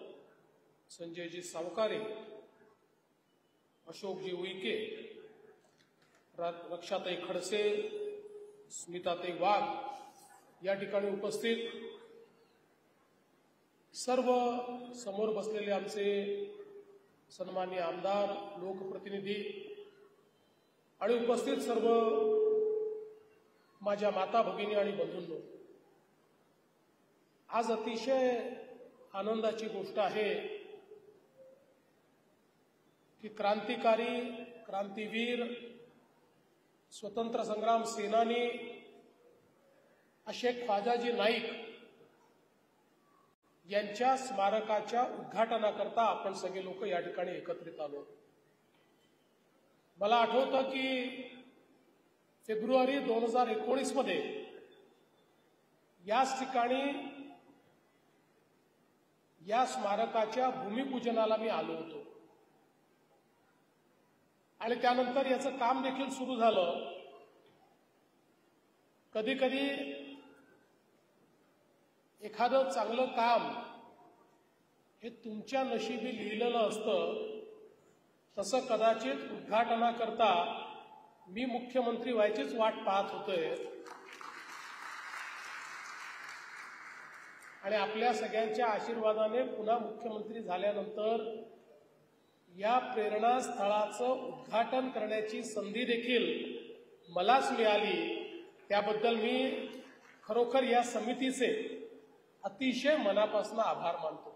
संजयजी सावकारे, अशोकजी उईके, रक्षाताई खडसे, स्मिताताई वाघ या ठिकाणी उपस्थित सर्व समोर बसलेले आमचे सन्माननीय आमदार, लोकप्रतिनिधी आणि उपस्थित सर्व माझ्या माता भगिनी आणि बंधूंनो, आज अतिशय आनंदाची गोष्ट आहे की क्रांतिकारी, क्रांतीवीर स्वतंत्र संग्राम सेनानी असे ख्वाजाजी नाईक यांच्या स्मारकाच्या उद्घाटनाकरता आपण सगळे लोक या ठिकाणी एकत्रित आलो. मला आठवतं की फेब्रुवारी 2019 मध्ये याच ठिकाणी या स्मारकाच्या भूमिपूजनाला मी आलो होतो आणि त्यानंतर याचं काम देखील सुरू झालं. कधी कधी एखादं चांगलं काम हे तुमच्या नशिबी लिहिलेलं असतं. तसं कदाचित उद्घाटनाकरता मी मुख्यमंत्री व्हायचीच वाट पाहत होतोय आणि आपल्या सगळ्यांच्या आशीर्वादाने पुन्हा मुख्यमंत्री झाल्यानंतर या प्रेरणा स्थळाचं उद्घाटन करण्याची संधी देखील मलाच मिळाली. त्याबद्दल मी खरोखर या समितीचे अतिशय मनापासून आभार मानतो.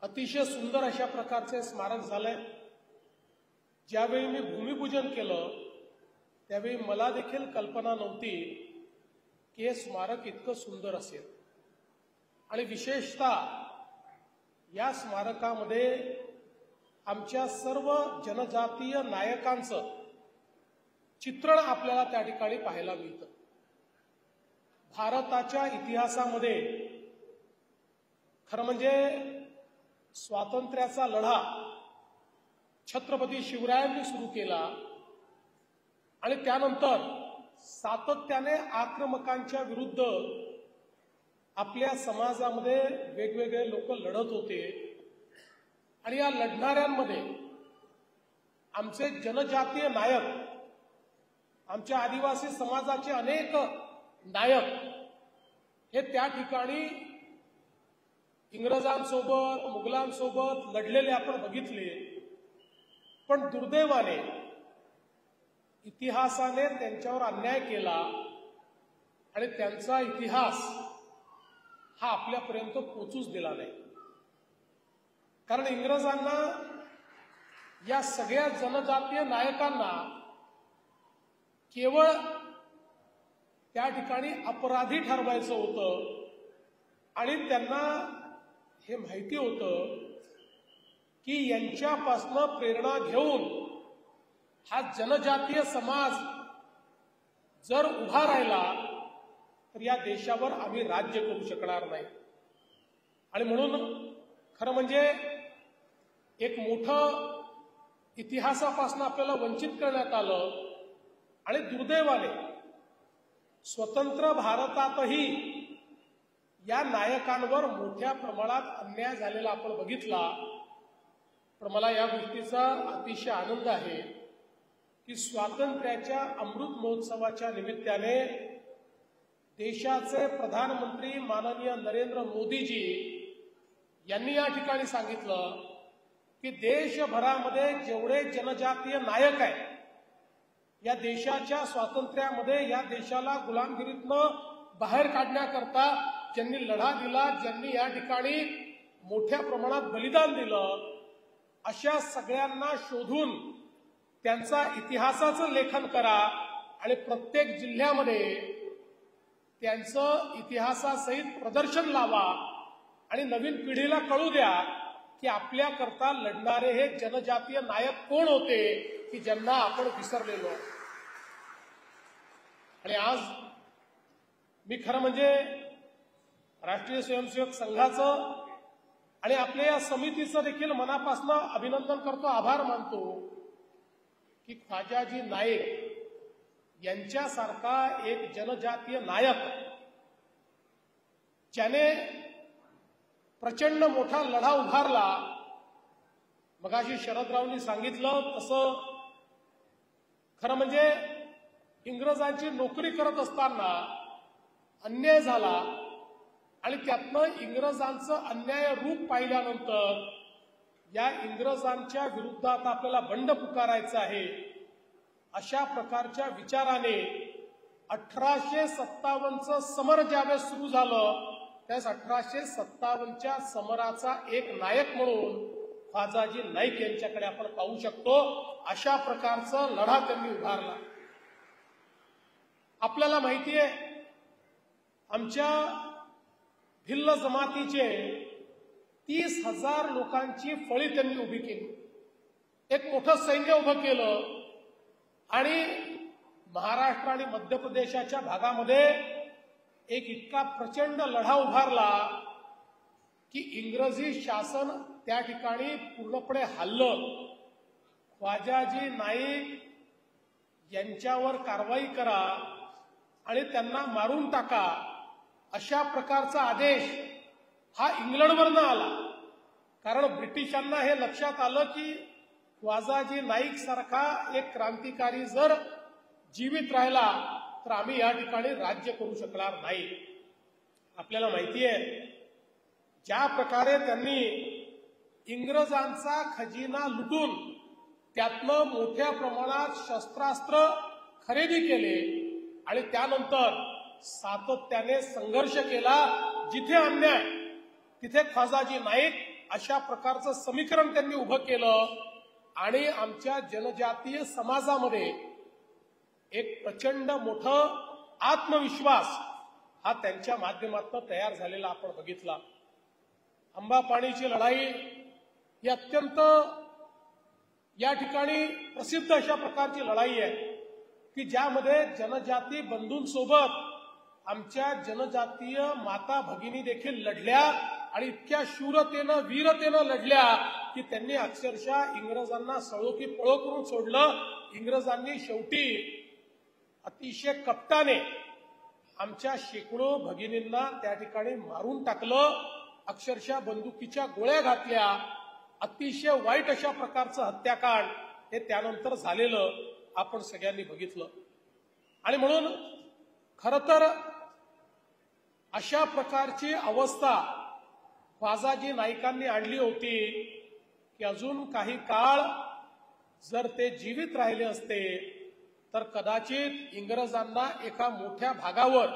अतिशय सुंदर अशा प्रकारचे स्मारक झालंय. ज्यावेळी मी भूमिपूजन केलं त्यावेळी मला देखील कल्पना नव्हती की हे स्मारक इतकं सुंदर असेल आणि विशेषतः या स्मारकामध्ये आमच्या सर्व जनजातीय नायकांचं चित्रण आपल्याला त्या ठिकाणी पाहायला मिळतं. भारताच्या इतिहासामध्ये खरं म्हणजे स्वातंत्र्याचा लढा छत्रपती शिवरायांनी सुरू केला आणि त्यानंतर सातत्याने आक्रमकांच्या विरुद्ध आपल्या समाजामध्ये वेगवेगळे लोक लढत होते आणि या लढणाऱ्यांमध्ये आमचे जनजातीय नायक, आमच्या आदिवासी समाजाचे अनेक नायक हे त्या ठिकाणी इंग्रजांसोबत मुघलांसोबत लढलेले आपण बघितले. पण दुर्दैवाने इतिहासाने त्यांच्यावर अन्याय केला आणि त्यांचा इतिहास हा आपल्यापर्यंत पोचूच दिला नाही. कारण इंग्रजांना या सगळ्या जनजातीय नायकांना केवळ त्या ठिकाणी अपराधी ठरवायचं होतं आणि त्यांना हे माहिती होतं की यांच्यापासून प्रेरणा घेऊन हा जनजातीय समाज जर उभा राहिला तर या देशावर आम्ही राज्य करू शकणार नाही. आणि म्हणून खरं म्हणजे एक मोठं इतिहासापासून आपल्याला वंचित करण्यात आलं आणि दुर्दैवाने स्वतंत्र भारतातही या नायकांवर मोठ्या प्रमाणात अन्याय झालेला आपण बघितला. पण मला या गोष्टीचा अतिशय आनंद आहे की स्वातंत्र्याच्या अमृत महोत्सवाच्या निमित्ताने देशाचे प्रधानमंत्री माननीय नरेंद्र मोदीजी यांनी या ठिकाणी सांगितलं की देशभरामध्ये जेवढे जनजातीय नायक आहेत, या देशाच्या स्वातंत्र्यामध्ये या देशाला गुलामगिरीतनं बाहेर काढण्याकरता ज्यांनी लढा दिला, ज्यांनी या ठिकाणी मोठ्या प्रमाणात बलिदान दिलं, अशा सगळ्यांना शोधून त्यांचा इतिहासाचं लेखन करा आणि प्रत्येक जिल्ह्यामध्ये त्यांचं इतिहासासहित प्रदर्शन लावा आणि नवीन पिढीला कळू द्या की आपल्याकरता लढणारे हे जनजातीय नायक कोण होते की ज्यांना आपण विसरलेलो. आणि आज मी खरं म्हणजे राष्ट्रीय स्वयंसेवक संघाचं आणि आपल्या या समितीचं देखील मनापासून अभिनंदन करतो, आभार मानतो की ख्वाजाजी नाईक यांच्यासारखा एक जनजातीय नायक ज्याने प्रचंड मोठा लढा उभारला. मगाशी शरदरावांनी सांगितलं तसं खरं म्हणजे इंग्रजांची नोकरी करत असताना अन्याय झाला आणि त्यातनं इंग्रजांचं अन्याय रूप पाहिल्यानंतर या इंग्रजांच्या विरुद्धात आपल्याला बंड पुकारायचं आहे अशा प्रकारच्या विचाराने 1857चं समर ज्यावेळेस सुरू झालं त्यावेळेस 1857च्या समराचा एक नायक म्हणून ख्वाजाजी नाईक यांच्याकडे आपण पाहू शकतो. अशा प्रकारचा लढा त्यांनी उभारला. आपल्याला माहिती आहे आमच्या भिल्ल जमातीचे 30,000 लोकांची फळी त्यांनी उभी केली. एक मोठं सैन्य उभं केलं आणि महाराष्ट्र आणि मध्य प्रदेशाच्या भागामध्ये एक इतका प्रचंड लढा उभारला की इंग्रजी शासन त्या ठिकाणी पूर्णपणे हललं. ख्वाजाजी नाईक यांच्यावर कारवाई करा आणि त्यांना मारून टाका अशा प्रकारचा आदेश हा इंग्लंडवरनं आला. कारण ब्रिटिशांना हे लक्षात आलं की ख्वाजाजी नाईक सारखा एक क्रांतिकारी जर जीवित राहिला तर आम्ही या ठिकाणी राज्य करू शकणार नाही. आपल्याला माहिती आहे ज्या प्रकारे त्यांनी इंग्रजांचा खजिना लुटून त्यातनं मोठ्या प्रमाणात शस्त्रास्त्र खरेदी केले आणि त्यानंतर सातत्याने संघर्ष केला. जिथे अन्याय तिथे ख्वाजाजी नाईक अशा प्रकारचं समीकरण त्यांनी उभं केलं आणि आमच्या जनजातीय समाजामध्ये एक प्रचंड मोठं आत्मविश्वास हा त्यांच्या माध्यमातून तयार झालेला आपण बघितला. अंबापाणीची लढाई ही अत्यंत या ठिकाणी प्रसिद्ध अशा प्रकारची लढाई आहे की ज्यामध्ये जनजाती बंधूंसोबत आमच्या जनजातीय माता भगिनी देखील लढल्या आणि इतक्या शूरतेनं वीरतेनं लढल्या की त्यांनी अक्षरशः इंग्रजांना सळो की पळो करून सोडलं. इंग्रजांनी शेवटी अतिशय कपटाने आमच्या शेकडो भगिनींना त्या ठिकाणी मारून टाकलं. अक्षरशः बंदुकीच्या गोळ्या घातल्या. अतिशय वाईट अशा प्रकारचं हत्याकांड हे त्यानंतर झालेलं आपण सगळ्यांनी बघितलं. आणि म्हणून खरं तर अशा प्रकारची अवस्था ख्वाजाजी नाईकांनी आणली होती की अजून काही काळ जर ते जीवित राहिले असते तर कदाचित इंग्रजांना एका मोठ्या भागावर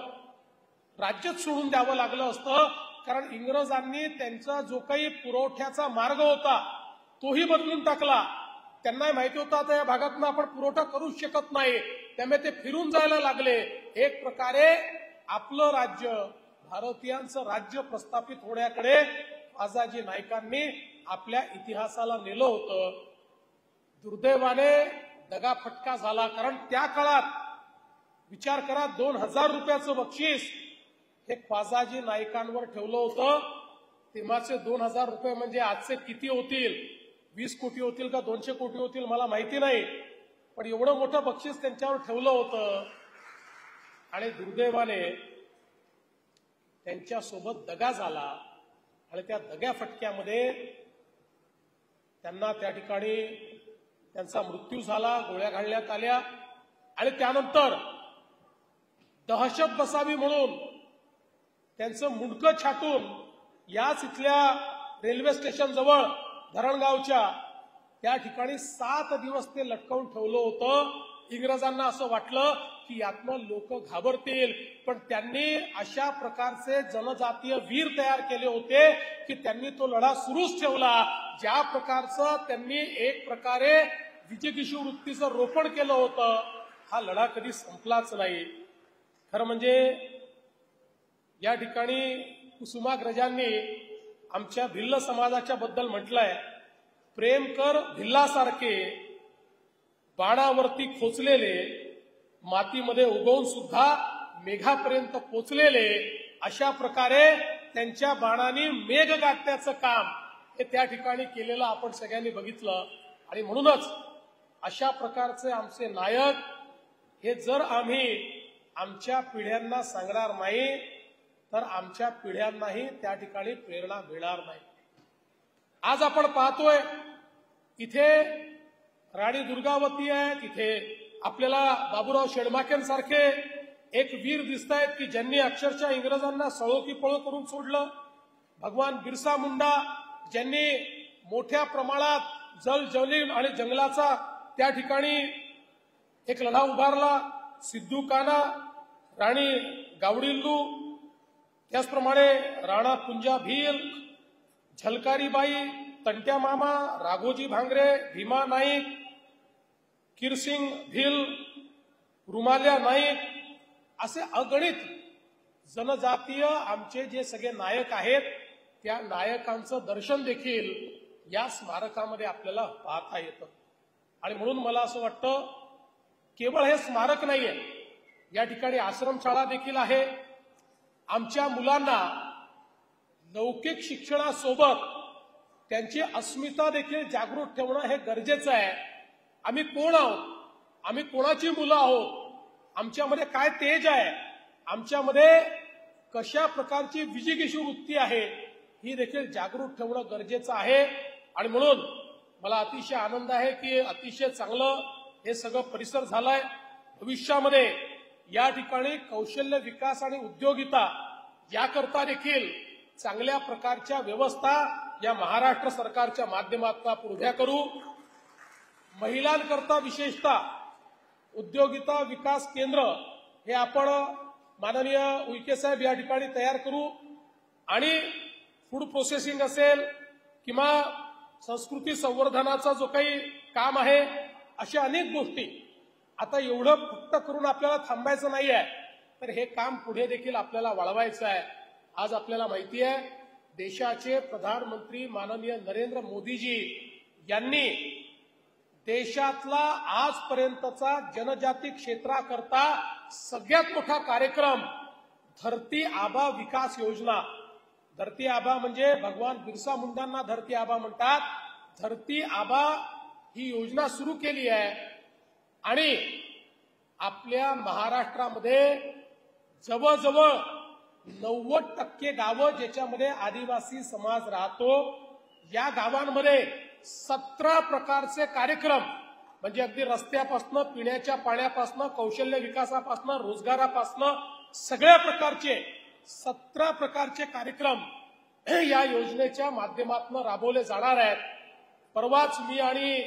राज्यच सोडून द्यावं लागलं असतं. कारण इंग्रजांनी त्यांचा जो काही पुरवठ्याचा मार्ग होता तोही बदलून टाकला. त्यांना माहिती होतं आता या भागातून आपण पुरवठा करूच शकत नाही, त्यामुळे ते फिरून जायला लागले. एक प्रकारे आपलं राज्य भारतीयांचं राज्य प्रस्थापित होण्याकडे ख्वाजाजी नाईकांनी आपल्या इतिहासाला नेलं होतं. दुर्दैवाने दगाफटका झाला. कारण त्या काळात विचार करा 2,000 रुपयाचं बक्षीस हे ख्वाजाजी नाईकांवर ठेवलं होतं. तेव्हाचे 2,000 रुपये म्हणजे आजचे किती होतील? 20 कोटी होतील का 200 कोटी होतील मला माहिती नाही, पण एवढं मोठं बक्षीस त्यांच्यावर ठेवलं होतं. आणि दुर्दैवाने त्यांच्यासोबत दगा झाला आणि त्या दगा फटक्यामध्ये त्यांना त्या ठिकाणी त्यांचा मृत्यू झाला. गोळ्या घालण्यात आल्या आणि त्यानंतर दहशत बसावी म्हणून त्यांचं मुंडकं छाटून याच इथल्या रेल्वे स्टेशन जवळ धरणगावच्या त्या ठिकाणी 7 दिवस ते लटकवून ठेवलं होतं. इंग्रजांना असं वाटलं की यातनं लोक घाबरतील, पण त्यांनी अशा प्रकारचे जनजातीय वीर तयार केले होते की त्यांनी तो लढा सुरूच ठेवला. ज्या प्रकारचं त्यांनी एक प्रकारे विजयकिशोर वृत्तीचं रोपण केलं होतं हा लढा कधी संपलाच नाही. खरं म्हणजे या ठिकाणी कुसुमाग्रजांनी आमच्या भिल्ल समाजाच्या बद्दल म्हटलंय, प्रेम कर भिल्लासारखे बाणावरती खोचलेले मातीमध्ये उगवून सुद्धा मेघापर्यंत पोचलेले. अशा प्रकारे त्यांच्या बाणाने मेघ गाठण्याचं काम हे त्या ठिकाणी केलेलं आपण सगळ्यांनी बघितलं. आणि म्हणूनच अशा प्रकारचे आमचे नायक हे जर आम्ही आमच्या पिढ्यांना सांगणार नाही तर आमच्या पिढ्यांनाही त्या ठिकाणी प्रेरणा मिळणार नाही. आज आपण पाहतोय इथे राणी दुर्गावती आहे, तिथे आपल्याला बाबूराव शेडमाकेंसारखे एक वीर दिसत आहेत की ज्यांनी अक्षरशः इंग्रजांना सळो की पळो करून सोडलं. भगवान बिरसा मुंडा ज्यांनी मोठ्या प्रमाणात जलजलील आणि जंगलाचा त्या ठिकाणी एक लढा उभारला. सिद्धू काना, राणी गावडिल्लू, त्याचप्रमाणे राणा पुंजा भील, झलकारीबाई तंट्या मामा, राघोजी भांगरे, भीमा नाईक, किरसिंग भिल, रुमाल्या नाईक असे अगणित जनजातीय आमचे जे सगळे नायक आहेत त्या नायकांचं दर्शन देखील या स्मारकामध्ये आपल्याला पाहता येतं. आणि म्हणून मला असं वाटतं केवळ हे स्मारक नाहीये, या ठिकाणी आश्रमशाळा देखील आहे. आमच्या मुलांना लौकिक शिक्षणासोबत त्यांची अस्मिता देखील जागृत ठेवणं हे गरजेचं आहे. आम्ही कोण आहोत, आम्ही कोणाची मुलं आहोत, आमच्यामध्ये काय तेज आहे, आमच्यामध्ये कशा प्रकारची विजिगीषू वृत्ती आहे ही देखील जागृत ठेवणं गरजेचं आहे. आणि म्हणून मला अतिशय आनंद आहे की अतिशय चांगलं हे सगळं परिसर झालंय. भविष्यामध्ये या ठिकाणी कौशल्य विकास आणि उद्योगिता याकरता देखील चांगल्या प्रकारच्या व्यवस्था या महाराष्ट्र सरकारच्या माध्यमातून आपण उभ्या करू. महिलांकरता विशेषतः उद्योगिता विकास केंद्र हे आपण माननीय उईके साहेब या ठिकाणी तयार करू. आणि फूड प्रोसेसिंग असेल किंवा संस्कृती संवर्धनाचा जो काही काम आहे अशा अनेक गोष्टी. आता एवढं फक्त करून आपल्याला थांबायचं नाही आहे, तर हे काम पुढे देखील आपल्याला वाढवायचं आहे. आज आपल्याला माहिती आहे देशाचे प्रधानमंत्री माननीय नरेंद्र मोदीजी यांनी देशातला आजपर्यंतचा जनजाती क्षेत्राकरता सगळ्यात मोठा कार्यक्रम धरती आबा विकास योजना, धरती आबा म्हणजे भगवान बिरसा मुंडांना धरती आबा म्हणतात, धरती आबा ही योजना सुरू केली आहे. आणि आपल्या महाराष्ट्रामध्ये जवळजवळ 90% गावं ज्याच्यामध्ये आदिवासी समाज राहतो, या गावांमध्ये 17 प्रकारचे कार्यक्रम म्हणजे अगदी रस्त्यापासनं, पिण्याच्या पाण्यापासनं, कौशल्य विकासापासनं, रोजगारापासनं सगळ्या प्रकारचे 17 प्रकारचे कार्यक्रम या योजनेच्या माध्यमातून राबवले जाणार आहेत. परवाच मी आणि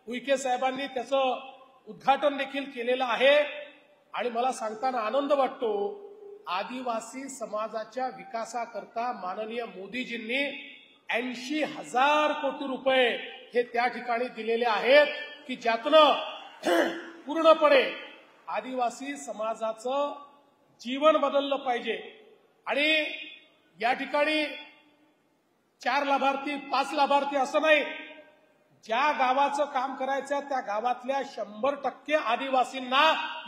उईके साहेबांनी त्याचं उद्घाटन देखील केलेलं आहे. आणि मला सांगताना आनंद वाटतो आदिवासी समाजाच्या विकासाकरता माननीय मोदीजींनी 80,000 कोटी रुपये हे त्या ठिकाणी दिलेले आहेत की ज्यातनं पूर्णपणे आदिवासी समाजाचं जीवन बदललं पाहिजे. आणि या ठिकाणी 4 लाभार्थी 5 लाभार्थी असं नाही, ज्या गावाचं काम करायचं त्या गावातल्या 100% आदिवासींना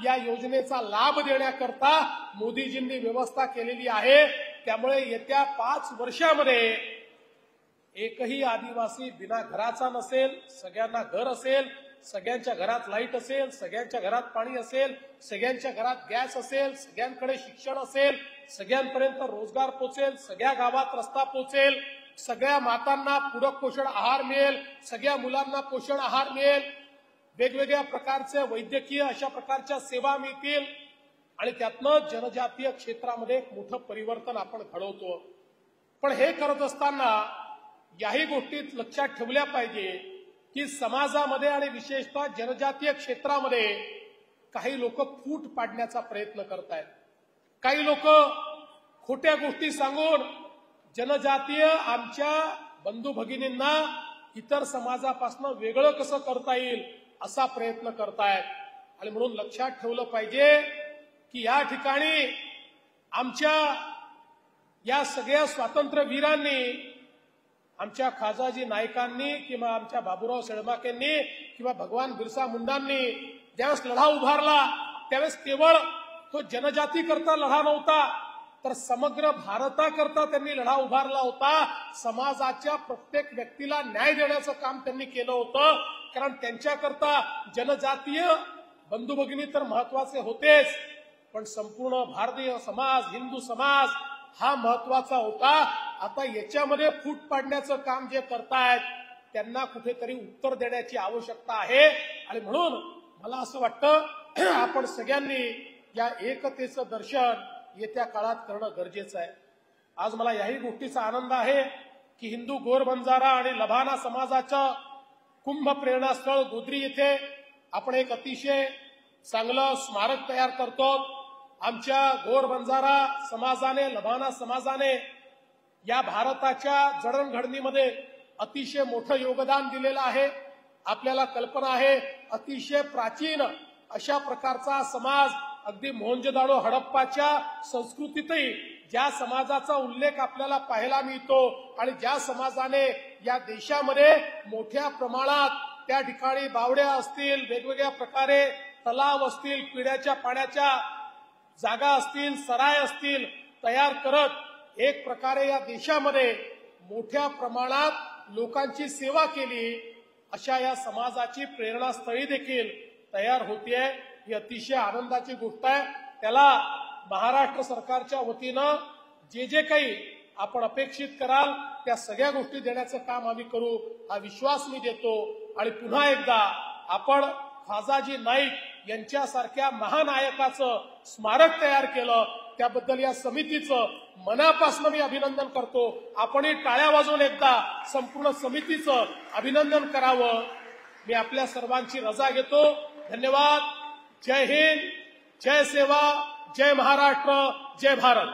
या योजनेचा लाभ देण्याकरता मोदीजींनी व्यवस्था केलेली आहे. त्यामुळे येत्या 5 वर्षामध्ये एकही आदिवासी बिना घराचा नसेल, सगळ्यांना घर असेल, सगळ्यांच्या घरात लाईट असेल, सगळ्यांच्या घरात पाणी असेल, सगळ्यांच्या घरात गॅस असेल, सगळ्यांकडे शिक्षण असेल, सगळ्यांपर्यंत रोजगार पोचेल, सगळ्या गावात रस्ता पोचेल, सगळ्या मातांना पूरक पोषण आहार मिळेल, सगळ्या मुलांना पोषण आहार मिळेल, वेगवेगळ्या प्रकारचे वैद्यकीय अशा प्रकारच्या सेवा मिळतील. आणि त्यातनं जनजातीय क्षेत्रामध्ये एक मोठं परिवर्तन आपण घडवतो. पण हे करत असताना याही गोष्टी लक्षात ठेवल्या पाहिजे की समाजामध्ये आणि विशेषतः जनजातीय क्षेत्रामध्ये काही लोक फूट पाडण्याचा प्रयत्न करतायत. काही लोक खोट्या गोष्टी सांगून जनजातीय आमच्या बंधू भगिनींना इतर समाजापासून वेगळं कसं करता येईल असा प्रयत्न करतायत. आणि म्हणून लक्षात ठेवलं पाहिजे की या ठिकाणी आमच्या या सगळ्या स्वातंत्र्यवीरांनी, आमच्या खाजाजी नाईकांनी किंवा आमच्या बाबूराव शेळमाकेंनी किंवा भगवान बिरसा मुंडांनी ज्यावेळेस लढा उभारला त्यावेळेस केवळ तो जनजाती करता लढा नव्हता, तर समग्र भारताकरता त्यांनी लढा उभारला होता. समाजाच्या प्रत्येक व्यक्तीला न्याय देण्याचं काम त्यांनी केलं होतं. कारण त्यांच्याकरता जनजातीय बंधू भगिनी तर महत्वाचे होतेच, पण संपूर्ण भारतीय समाज, हिंदू समाज हा महत्वाचा होता. आता याच्यामध्ये फूट पाडण्याचं काम जे करतायत त्यांना कुठेतरी उत्तर देण्याची आवश्यकता आहे. आणि म्हणून मला असं वाटतं आपण सगळ्यांनी या एकतेचं दर्शन येत्या काळात करणं गरजेचं आहे. आज मला याही गोष्टीचा आनंद आहे की हिंदू गोर बंजारा आणि लभाना समाजाचं कुंभ प्रेरणास्थळ गोद्री येथे आपण एक अतिशय चांगलं स्मारक तयार करतो. आमच्या गोर बंजारा समाजाने, लभाना समाजाने या भारताच्या जडणघडणीमध्ये अतिशय मोठं योगदान दिलेलं आहे. आपल्याला कल्पना आहे अतिशय प्राचीन अशा प्रकारचा समाज अगदी मोहनजोदाडो हडप्पाच्या संस्कृतीतही ज्या समाजाचा उल्लेख आपल्याला पाहायला मिळतो आणि ज्या समाजाने या देशामध्ये मोठ्या प्रमाणात त्या ठिकाणी बावड्या असतील, वेगवेगळ्या प्रकारे तलाव असतील, पिण्याच्या पाण्याच्या जागा असतील, सराय असतील तयार करत एक प्रकारे या देशामध्ये मोठ्या प्रमाणात लोकांची सेवा केली, अशा या समाजाची प्रेरणास्थळी देखील तयार होतीये. ही अतिशय आनंदाची गोष्ट आहे. त्याला महाराष्ट्र सरकारच्या वतीनं जे काही आपण अपेक्षित कराल त्या सगळ्या गोष्टी देण्याचं काम आम्ही करू हा विश्वास मी देतो. आणि पुन्हा एकदा आपण खाजाजी नाईक यांच्यासारख्या महानायकाचं स्मारक तयार केलं त्याबद्दल या समितीचं मनापासून मी अभिनंदन करतो. आपणही टाळ्या वाजवून एकदा संपूर्ण समितीचं अभिनंदन करावं. मी आपल्या सर्वांची रजा घेतो. धन्यवाद. जय हिंद, जय सेवा, जय महाराष्ट्र, जय भारत.